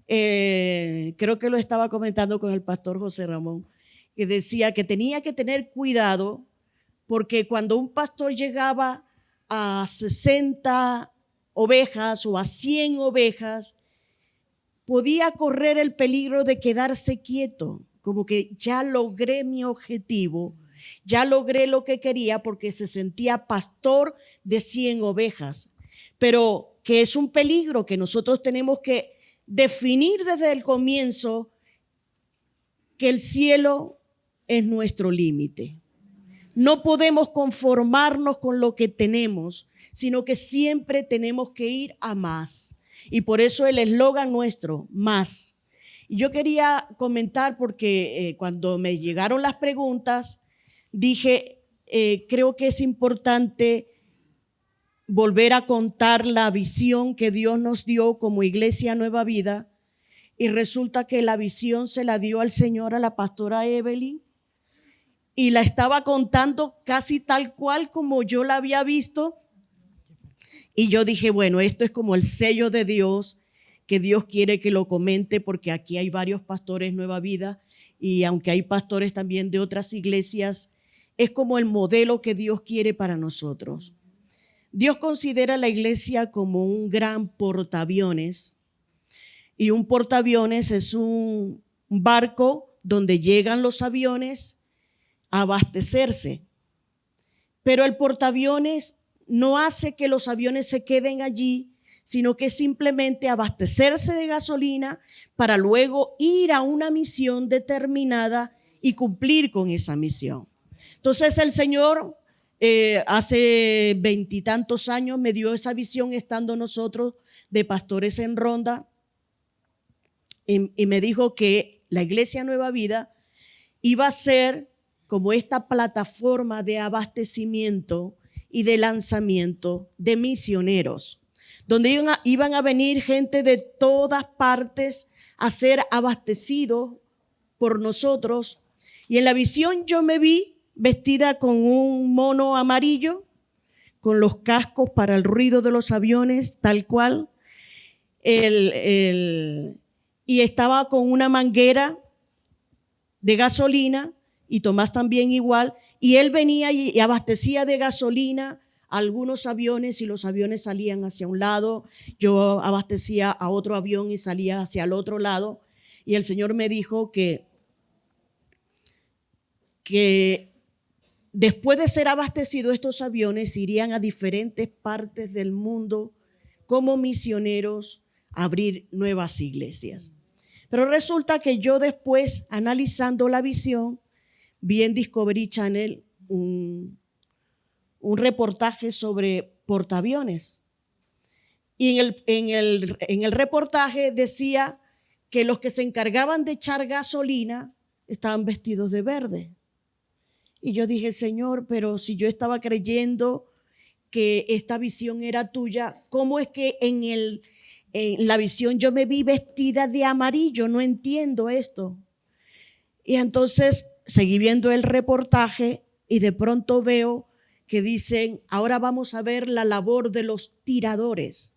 Creo que lo estaba comentando con el pastor José Ramón, que decía que tenía que tener cuidado porque cuando un pastor llegaba a 60 ovejas o a 100 ovejas, podía correr el peligro de quedarse quieto, como que ya logré mi objetivo, ya logré lo que quería, porque se sentía pastor de 100 ovejas. Pero que es un peligro que nosotros tenemos que definir desde el comienzo, que el cielo es nuestro límite. No podemos conformarnos con lo que tenemos, sino que siempre tenemos que ir a más. Y por eso el eslogan nuestro, más. Y yo quería comentar porque cuando me llegaron las preguntas, dije, creo que es importante volver a contar la visión que Dios nos dio como Iglesia Nueva Vida. Y resulta que la visión se la dio al Señor a la pastora Evelyn. Y la estaba contando casi tal cual como yo la había visto. Y yo dije, bueno, esto es como el sello de Dios, que Dios quiere que lo comente, porque aquí hay varios pastores Nueva Vida y aunque hay pastores también de otras iglesias, es como el modelo que Dios quiere para nosotros. Dios considera la iglesia como un gran portaaviones, y un portaaviones es un barco donde llegan los aviones a abastecerse. Pero el portaaviones no hace que los aviones se queden allí, sino que simplemente abastecerse de gasolina para luego ir a una misión determinada y cumplir con esa misión. Entonces el Señor hace 20 y tantos años me dio esa visión estando nosotros de pastores en Ronda, y me dijo que la Iglesia Nueva Vida iba a ser como esta plataforma de abastecimiento y de lanzamiento de misioneros, donde iban a venir gente de todas partes a ser abastecidos por nosotros. Y en la visión yo me vi vestida con un mono amarillo, con los cascos para el ruido de los aviones, tal cual, y estaba con una manguera de gasolina, y Tomás también igual, y él venía y abastecía de gasolina a algunos aviones, y los aviones salían hacia un lado, yo abastecía a otro avión y salía hacia el otro lado, y el Señor me dijo que después de ser abastecidos estos aviones irían a diferentes partes del mundo como misioneros a abrir nuevas iglesias. Pero resulta que yo después, analizando la visión, vi en Discovery Channel un reportaje sobre portaaviones. Y en el reportaje decía que los que se encargaban de echar gasolina estaban vestidos de verde. Y yo dije, Señor, pero si yo estaba creyendo que esta visión era tuya, ¿cómo es que en la visión yo me vi vestida de amarillo? No entiendo esto. Y entonces seguí viendo el reportaje y de pronto veo que dicen, ahora vamos a ver la labor de los tiradores.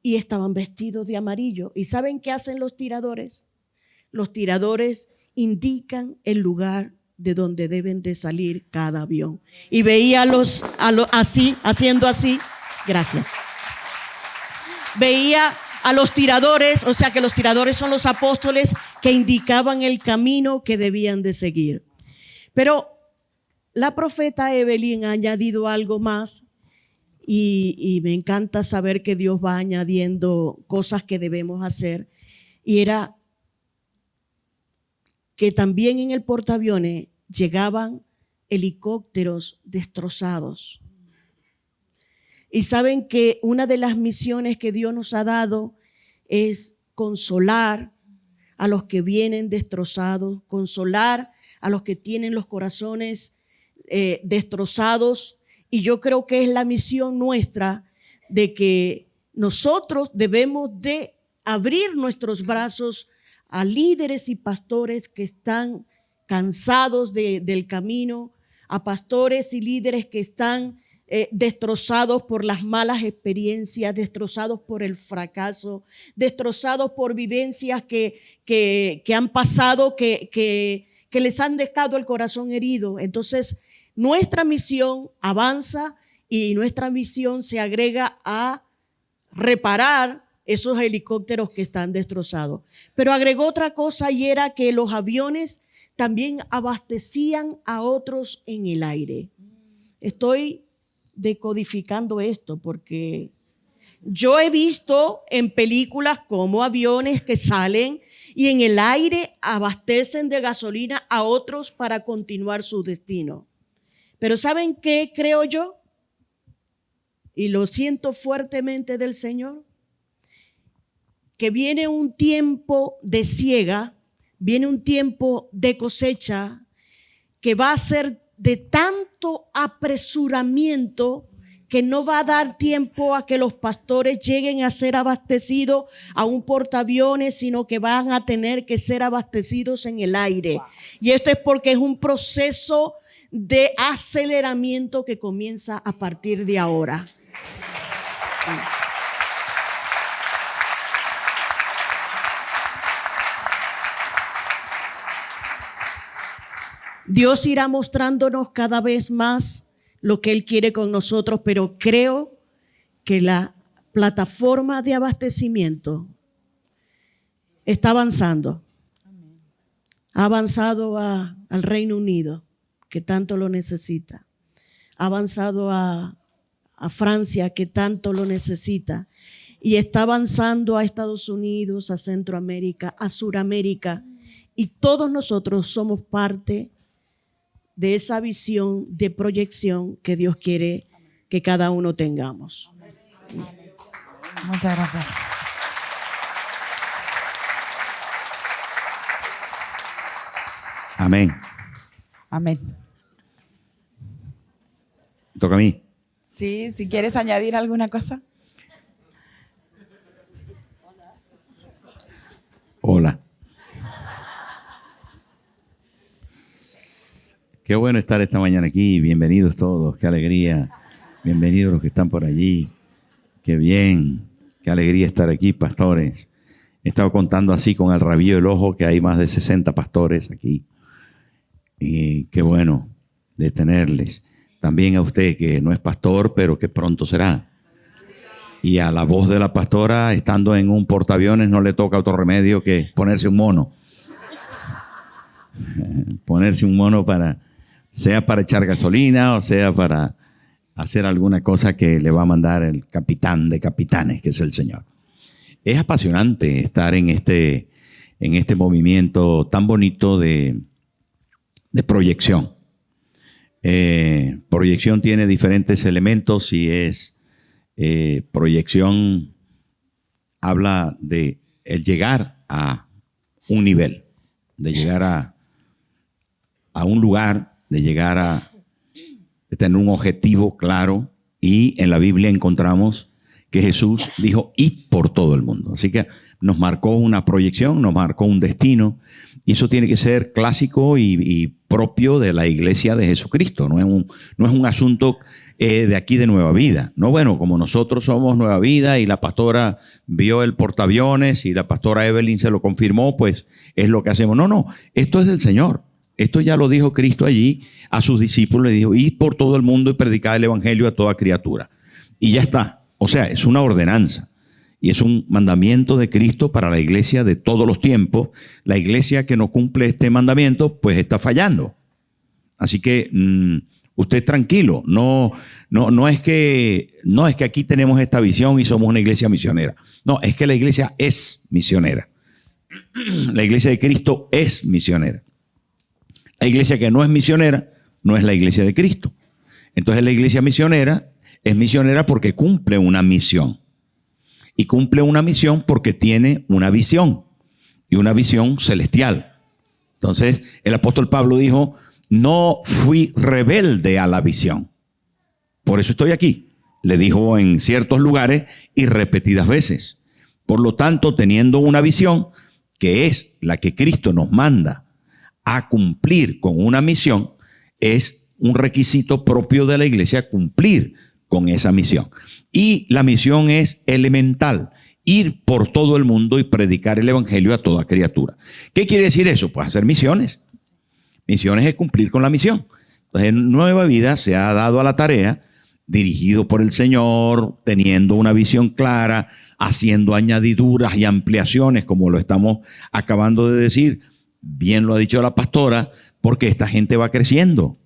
Y estaban vestidos de amarillo. ¿Y saben qué hacen los tiradores? Los tiradores indican el lugar de donde deben de salir cada avión. Y veía así, haciendo así. Gracias. Veía a los tiradores, o sea que los tiradores son los apóstoles que indicaban el camino que debían de seguir. Pero la profeta Evelyn ha añadido algo más y me encanta saber que Dios va añadiendo cosas que debemos hacer. Y era que también en el portaaviones llegaban helicópteros destrozados. Y saben que una de las misiones que Dios nos ha dado es consolar a los que vienen destrozados, consolar a los que tienen los corazones destrozados. Y yo creo que es la misión nuestra de que nosotros debemos de abrir nuestros brazos a líderes y pastores que están cansados del camino, a pastores y líderes que están destrozados por las malas experiencias, destrozados por el fracaso, destrozados por vivencias que han pasado, que les han dejado el corazón herido. Entonces, nuestra misión avanza y nuestra misión se agrega a reparar esos helicópteros que están destrozados. Pero agregó otra cosa, y era que los aviones también abastecían a otros en el aire. Estoy decodificando esto porque yo he visto en películas como aviones que salen y en el aire abastecen de gasolina a otros para continuar su destino. Pero ¿saben qué creo yo? Y lo siento fuertemente del Señor, que viene un tiempo de siega, viene un tiempo de cosecha que va a ser de tanto apresuramiento que no va a dar tiempo a que los pastores lleguen a ser abastecidos a un portaaviones, sino que van a tener que ser abastecidos en el aire. Y esto es porque es un proceso de aceleramiento que comienza a partir de ahora. Dios irá mostrándonos cada vez más lo que Él quiere con nosotros, pero creo que la plataforma de abastecimiento está avanzando. Ha avanzado al Reino Unido, que tanto lo necesita. Ha avanzado a Francia, que tanto lo necesita. Y está avanzando a Estados Unidos, a Centroamérica, a Suramérica. Y todos nosotros somos parte de esa visión de proyección que Dios quiere que cada uno tengamos. Muchas gracias. Amén. Amén. Toca a mí. Sí, si quieres añadir alguna cosa. Hola. Qué bueno estar esta mañana aquí. Bienvenidos todos. Qué alegría. Bienvenidos los que están por allí. Qué bien. Qué alegría estar aquí, pastores. He estado contando así con el rabillo del ojo que hay más de 60 pastores aquí. Y qué bueno de tenerles. También a usted que no es pastor, pero que pronto será. Y a la voz de la pastora, estando en un portaaviones, no le toca otro remedio que ponerse un mono. Ponerse un mono sea para echar gasolina o sea para hacer alguna cosa que le va a mandar el capitán de capitanes, que es el Señor. Es apasionante estar en este movimiento tan bonito de proyección. Proyección tiene diferentes elementos y proyección habla de el llegar a un nivel, de llegar a un lugar, de llegar a tener un objetivo claro. Y en la Biblia encontramos que Jesús dijo, id por todo el mundo. Así que nos marcó una proyección, nos marcó un destino. Y eso tiene que ser clásico y propio de la iglesia de Jesucristo. No es un asunto de aquí de Nueva Vida. No, bueno, como nosotros somos Nueva Vida y la pastora vio el portaaviones y la pastora Evelyn se lo confirmó, pues es lo que hacemos. No, esto es del Señor. Esto ya lo dijo Cristo allí a sus discípulos. Le dijo, id por todo el mundo y predicad el evangelio a toda criatura. Y ya está. O sea, es una ordenanza. Y es un mandamiento de Cristo para la iglesia de todos los tiempos. La iglesia que no cumple este mandamiento, pues está fallando. Así que usted tranquilo. No es que aquí tenemos esta visión y somos una iglesia misionera. No, es que la iglesia es misionera. La iglesia de Cristo es misionera. La iglesia que no es misionera no es la iglesia de Cristo. Entonces la iglesia misionera es misionera porque cumple una misión. Y cumple una misión porque tiene una visión. Y una visión celestial. Entonces el apóstol Pablo dijo, no fui rebelde a la visión. Por eso estoy aquí. Le dijo en ciertos lugares y repetidas veces. Por lo tanto, teniendo una visión que es la que Cristo nos manda a cumplir con una misión, es un requisito propio de la iglesia cumplir con esa misión. Y la misión es elemental: ir por todo el mundo y predicar el evangelio a toda criatura. ¿Qué quiere decir eso? Pues hacer misiones. Misiones es cumplir con la misión. Entonces, en Nueva Vida se ha dado a la tarea, dirigido por el Señor, teniendo una visión clara, haciendo añadiduras y ampliaciones, como lo estamos acabando de decir. Bien lo ha dicho la pastora, porque esta gente va creciendo.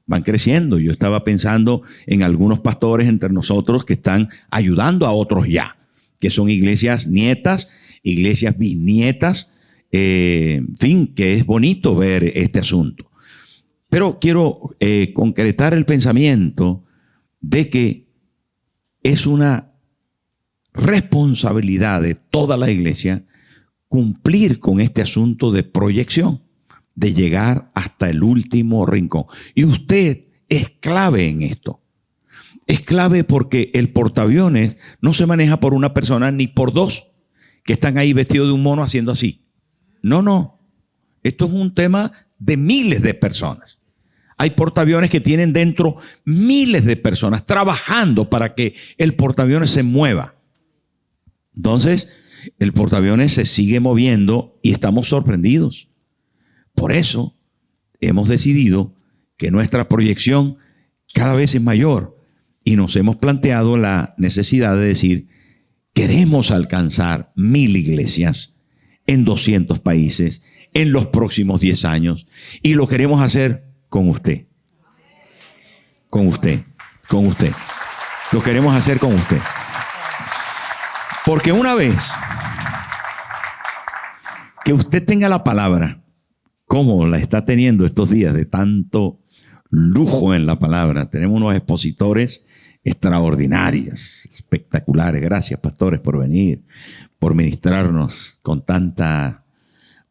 Van creciendo. Yo estaba pensando en algunos pastores entre nosotros que están ayudando a otros ya, que son iglesias nietas, iglesias bisnietas, en fin, que es bonito ver este asunto. Pero quiero concretar el pensamiento de que es una responsabilidad de toda la iglesia cumplir con este asunto de proyección, de llegar hasta el último rincón. Y usted es clave en esto. Es clave porque el portaaviones no se maneja por una persona ni por dos que están ahí vestidos de un mono haciendo así. No, no. Esto es un tema de miles de personas. Hay portaaviones que tienen dentro miles de personas trabajando para que el portaaviones se mueva. Entonces, el portaaviones se sigue moviendo y estamos sorprendidos. Por eso hemos decidido que nuestra proyección cada vez es mayor y nos hemos planteado la necesidad de decir: queremos alcanzar 1000 iglesias en 200 países en los próximos 10 años, y lo queremos hacer con usted. Con usted. Con usted. Lo queremos hacer con usted. Porque una vez que usted tenga la palabra, como la está teniendo estos días de tanto lujo en la palabra, tenemos unos expositores extraordinarios, espectaculares. Gracias, pastores, por venir, por ministrarnos con tanta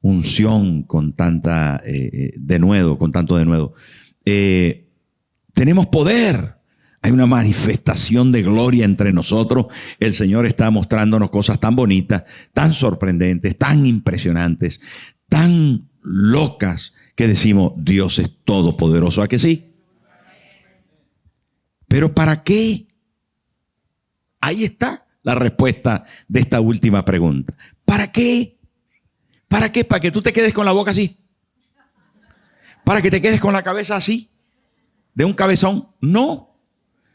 unción, con tanta denuedo, con tanto denuedo. Tenemos poder. Hay una manifestación de gloria entre nosotros. El Señor está mostrándonos cosas tan bonitas, tan sorprendentes, tan impresionantes, tan locas, que decimos: Dios es todopoderoso. ¿A que sí? ¿Pero para qué? Ahí está la respuesta de esta última pregunta. ¿Para qué? ¿Para qué? ¿Para que tú te quedes con la boca así? ¿Para que te quedes con la cabeza así? ¿De un cabezón? No.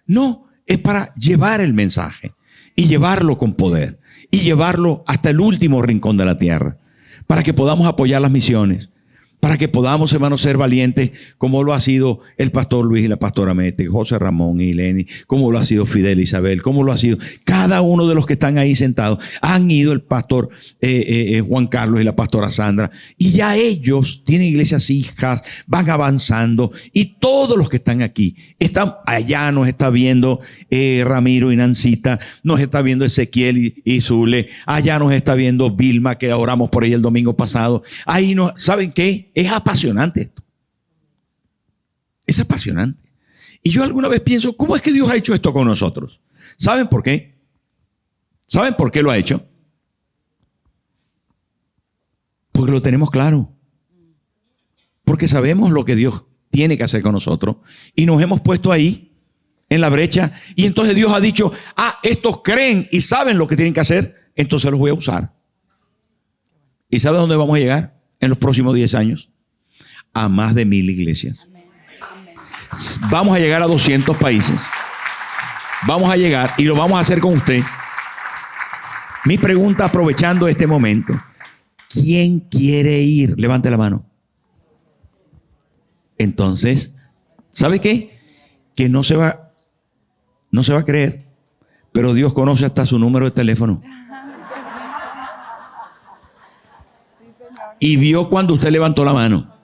No, es para llevar el mensaje y llevarlo con poder y llevarlo hasta el último rincón de la tierra, para que podamos apoyar las misiones, para que podamos, hermanos, ser valientes, como lo ha sido el pastor Luis y la pastora Mete, José Ramón y Lenny, como lo ha sido Fidel Isabel, como lo ha sido cada uno de los que están ahí sentados. Han ido el pastor Juan Carlos y la pastora Sandra, y ya ellos tienen iglesias hijas, van avanzando, y todos los que están aquí, allá nos está viendo Ramiro y Nancita, nos está viendo Ezequiel y Zule, allá nos está viendo Vilma, que oramos por ella el domingo pasado. Ahí ¿saben qué? Es apasionante esto. Es apasionante. Y yo alguna vez pienso: ¿cómo es que Dios ha hecho esto con nosotros? ¿Saben por qué? ¿Saben por qué lo ha hecho? Porque lo tenemos claro. Porque sabemos lo que Dios tiene que hacer con nosotros y nos hemos puesto ahí en la brecha, y entonces Dios ha dicho: estos creen y saben lo que tienen que hacer, entonces los voy a usar. ¿Y sabe dónde vamos a llegar en los próximos 10 años? A más de 1000 iglesias. Vamos a llegar a 200 países. Vamos a llegar, y lo vamos a hacer con usted. Mi pregunta, aprovechando este momento: ¿quién quiere ir? Levante la mano. Entonces, ¿sabe qué? Que no se va a creer, pero Dios conoce hasta su número de teléfono. Y vio cuando usted levantó la mano.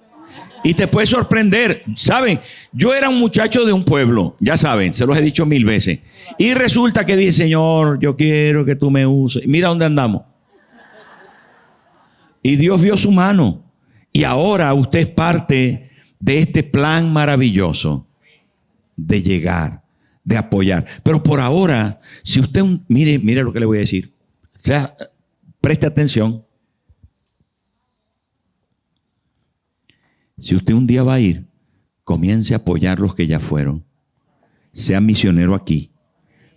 Y te puede sorprender. ¿Saben? Yo era un muchacho de un pueblo, ya saben, se los he dicho 1000 veces. Y resulta que dije: Señor, yo quiero que tú me uses. Mira dónde andamos. Y Dios vio su mano. Y ahora usted es parte de este plan maravilloso de llegar, de apoyar. Pero por ahora, si usted, mire lo que le voy a decir. O sea, preste atención. Si usted un día va a ir comience a apoyar los que ya fueron. Sea misionero aquí.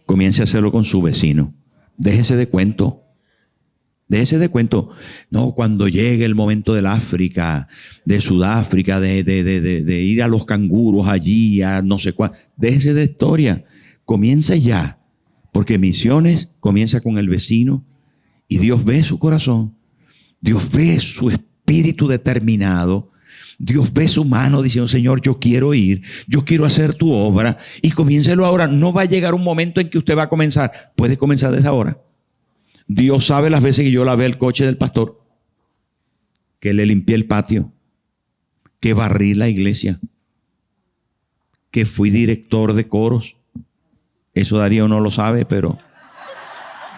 Comience a hacerlo con su vecino. Déjese de cuento. Déjese de cuento. No, cuando llegue el momento del África, de Sudáfrica, de ir a los canguros allí, a no sé cuál. Déjese de historia. Comience ya. Porque misiones comienza con el vecino y Dios ve su corazón. Dios ve su espíritu determinado. Dios ve su mano diciendo, Señor, yo quiero ir, yo quiero hacer tu obra. Y comiéncelo ahora. No va a llegar un momento en que usted va a comenzar. Puede comenzar desde ahora. Dios sabe las veces que yo lavé el coche del pastor, que le limpié el patio, que barrí la iglesia, que fui director de coros. Eso Darío no lo sabe, pero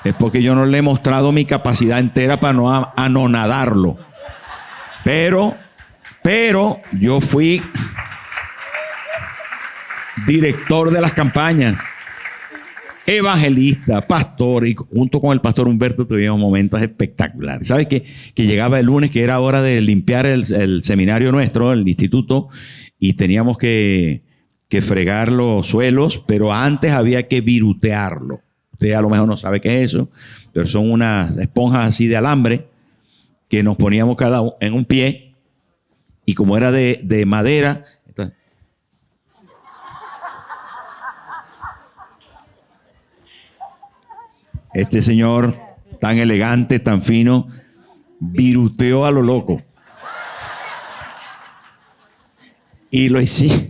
es porque yo no le he mostrado mi capacidad entera para no anonadarlo. Pero yo fui director de las campañas, evangelista, pastor, y junto con el pastor Humberto tuvimos momentos espectaculares. ¿Sabes qué? Que llegaba el lunes, que era hora de limpiar el seminario nuestro, el instituto, y teníamos que fregar los suelos, pero antes había que virutearlo. Usted a lo mejor no sabe qué es eso, pero son unas esponjas así de alambre que nos poníamos cada uno en un pie, y como era de madera, entonces, este señor tan elegante, tan fino, viruteó a lo loco. Y lo hicimos.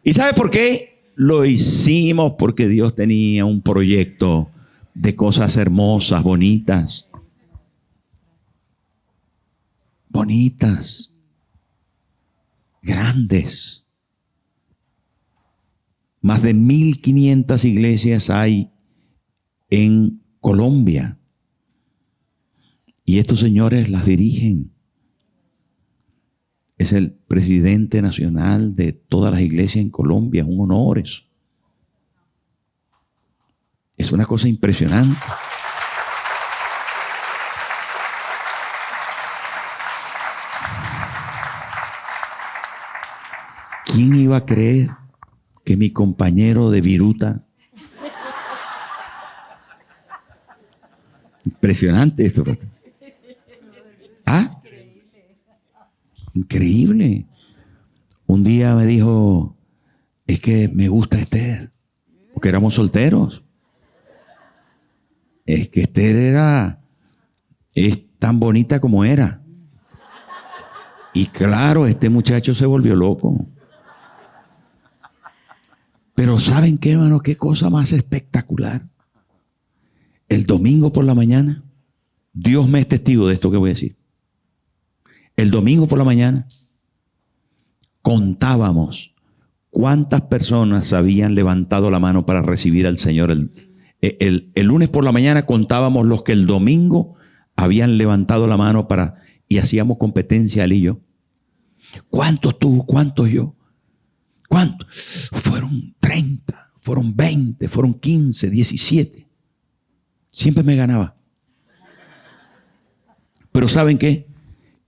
¿Y sabe por qué? Lo hicimos porque Dios tenía un proyecto de cosas hermosas, bonitas. Bonitas. Grandes. Más de 1.500 iglesias hay en Colombia. Y estos señores las dirigen. Es el presidente nacional de todas las iglesias en Colombia. Es un honor eso. Es una cosa impresionante. ¿Quién iba a creer que mi compañero de viruta? Impresionante esto. ¿Ah? Increíble. Un día me dijo, es que me gusta Esther, porque éramos solteros. Es que Esther es tan bonita como era. Y claro, este muchacho se volvió loco. Pero ¿saben qué, hermano? Qué cosa más espectacular. El domingo por la mañana, Dios me es testigo de esto que voy a decir. El domingo por la mañana contábamos cuántas personas habían levantado la mano para recibir al Señor. El lunes por la mañana contábamos los que el domingo habían levantado la mano y hacíamos competencia él y yo. ¿Cuántos tú? ¿Cuántos yo? ¿Cuántos? Fueron 30, fueron 20, fueron 15, 17. Siempre me ganaba. Pero ¿saben qué?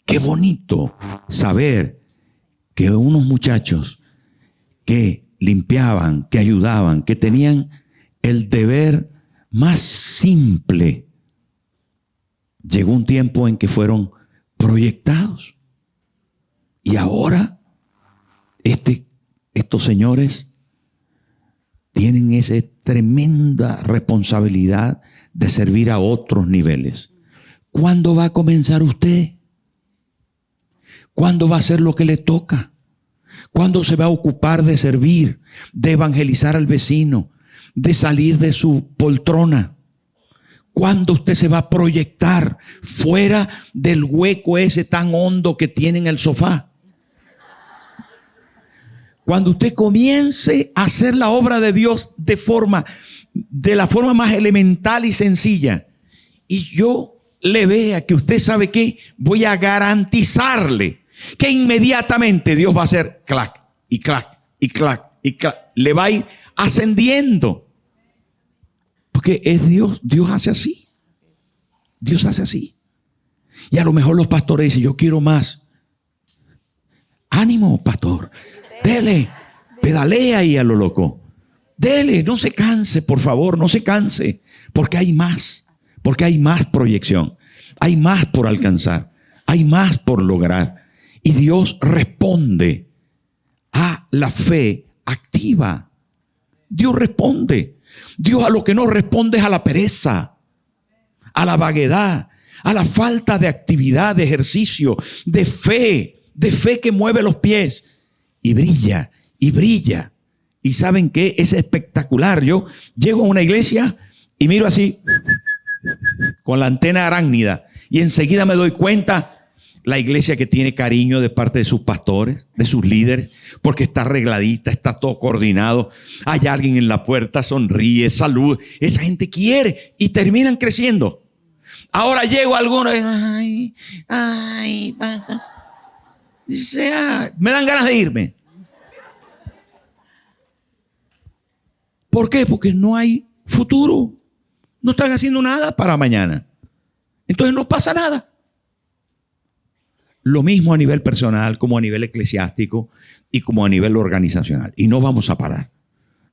Qué bonito saber que unos muchachos que limpiaban, que ayudaban, que tenían el deber más simple, llegó un tiempo en que fueron proyectados. Y ahora estos señores tienen esa tremenda responsabilidad de servir a otros niveles. ¿Cuándo va a comenzar usted? ¿Cuándo va a hacer lo que le toca? ¿Cuándo se va a ocupar de servir, de evangelizar al vecino, de salir de su poltrona? ¿Cuándo usted se va a proyectar fuera del hueco ese tan hondo que tiene en el sofá? Cuando usted comience a hacer la obra de Dios de la forma más elemental y sencilla, y yo le vea que usted sabe que voy a garantizarle que inmediatamente Dios va a hacer clac y clac y clac y clac, le va a ir ascendiendo, porque es Dios. Dios hace así. Dios hace así. Y a lo mejor los pastores dicen, yo quiero más. Ánimo, pastor. Dele, pedalea ahí a lo loco. Dele, no se canse, por favor, no se canse, porque hay más proyección, hay más por alcanzar, hay más por lograr. Y Dios responde a la fe activa. Dios responde. Dios a lo que no responde es a la pereza, a la vaguedad, a la falta de actividad, de ejercicio, de fe que mueve los pies y brilla y brilla. ¿Y saben qué? Es espectacular. Yo llego a una iglesia y miro así con la antena arácnida y enseguida me doy cuenta la iglesia que tiene cariño de parte de sus pastores, de sus líderes, porque está arregladita, está todo coordinado. Hay alguien en la puerta, sonríe, salud. Esa gente quiere y terminan creciendo. Ahora llego a algunos, me dan ganas de irme. ¿Por qué? Porque no hay futuro. No están haciendo nada para mañana. Entonces no pasa nada. Lo mismo a nivel personal, como a nivel eclesiástico y como a nivel organizacional. Y no vamos a parar.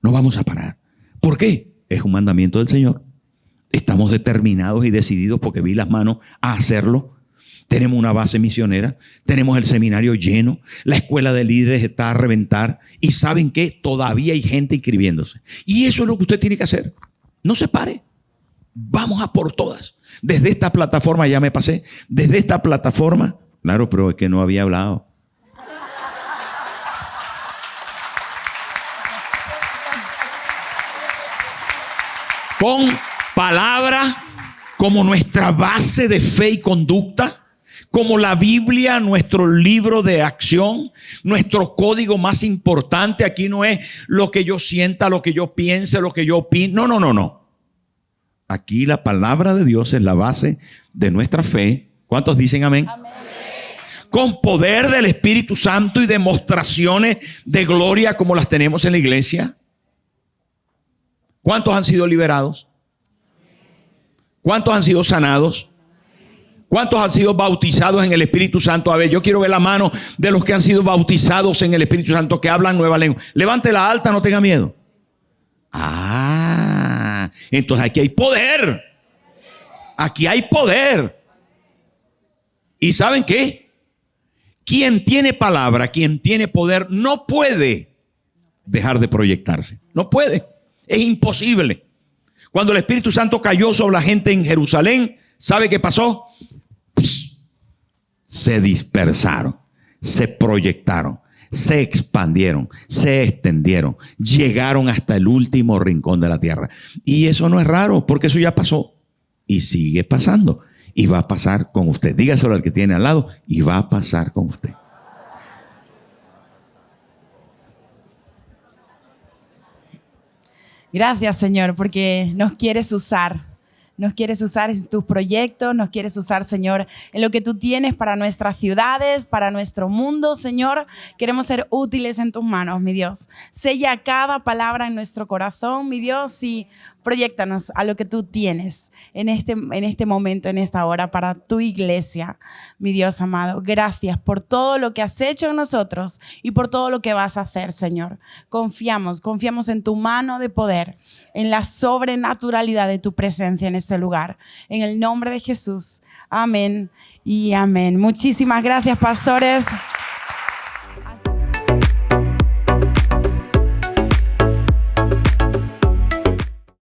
No vamos a parar. ¿Por qué? Es un mandamiento del Señor. Estamos determinados y decididos porque vi las manos a hacerlo. Tenemos una base misionera. Tenemos el seminario lleno. La escuela de líderes está a reventar. Y ¿saben qué? Todavía hay gente inscribiéndose. Y eso es lo que usted tiene que hacer. No se pare. Vamos a por todas. Desde esta plataforma, ya me pasé. Desde esta plataforma. Claro, pero es que no había hablado. Con palabra como nuestra base de fe y conducta, como la Biblia, nuestro libro de acción, nuestro código más importante. Aquí no es lo que yo sienta, lo que yo piense, lo que yo opine. No. Aquí la palabra de Dios es la base de nuestra fe. ¿Cuántos dicen amén? Amén. Con poder del Espíritu Santo y demostraciones de gloria como las tenemos en la iglesia. ¿Cuántos han sido liberados? ¿Cuántos han sido sanados? ¿Cuántos han sido bautizados en el Espíritu Santo? A ver, yo quiero ver la mano de los que han sido bautizados en el Espíritu Santo, que hablan nueva lengua. Levante la alta, no tenga miedo. Entonces aquí hay poder. Aquí hay poder. ¿Y saben qué? Quien tiene palabra, quien tiene poder, no puede dejar de proyectarse. No puede. Es imposible. Cuando el Espíritu Santo cayó sobre la gente en Jerusalén, ¿sabe qué pasó? Se dispersaron, se proyectaron, se expandieron, se extendieron, llegaron hasta el último rincón de la tierra. Y eso no es raro, porque eso ya pasó y sigue pasando. Y va a pasar con usted. Dígaselo al que tiene al lado, y va a pasar con usted. Gracias, Señor, porque nos quieres usar. Nos quieres usar en tus proyectos, nos quieres usar, Señor, en lo que tú tienes para nuestras ciudades, para nuestro mundo, Señor. Queremos ser útiles en tus manos, mi Dios. Sella cada palabra en nuestro corazón, mi Dios, y proyéctanos a lo que tú tienes en este momento, en esta hora, para tu iglesia, mi Dios amado. Gracias por todo lo que has hecho en nosotros y por todo lo que vas a hacer, Señor. Confiamos en tu mano de poder, en la sobrenaturalidad de tu presencia en este lugar. En el nombre de Jesús. Amén y amén. Muchísimas gracias, pastores.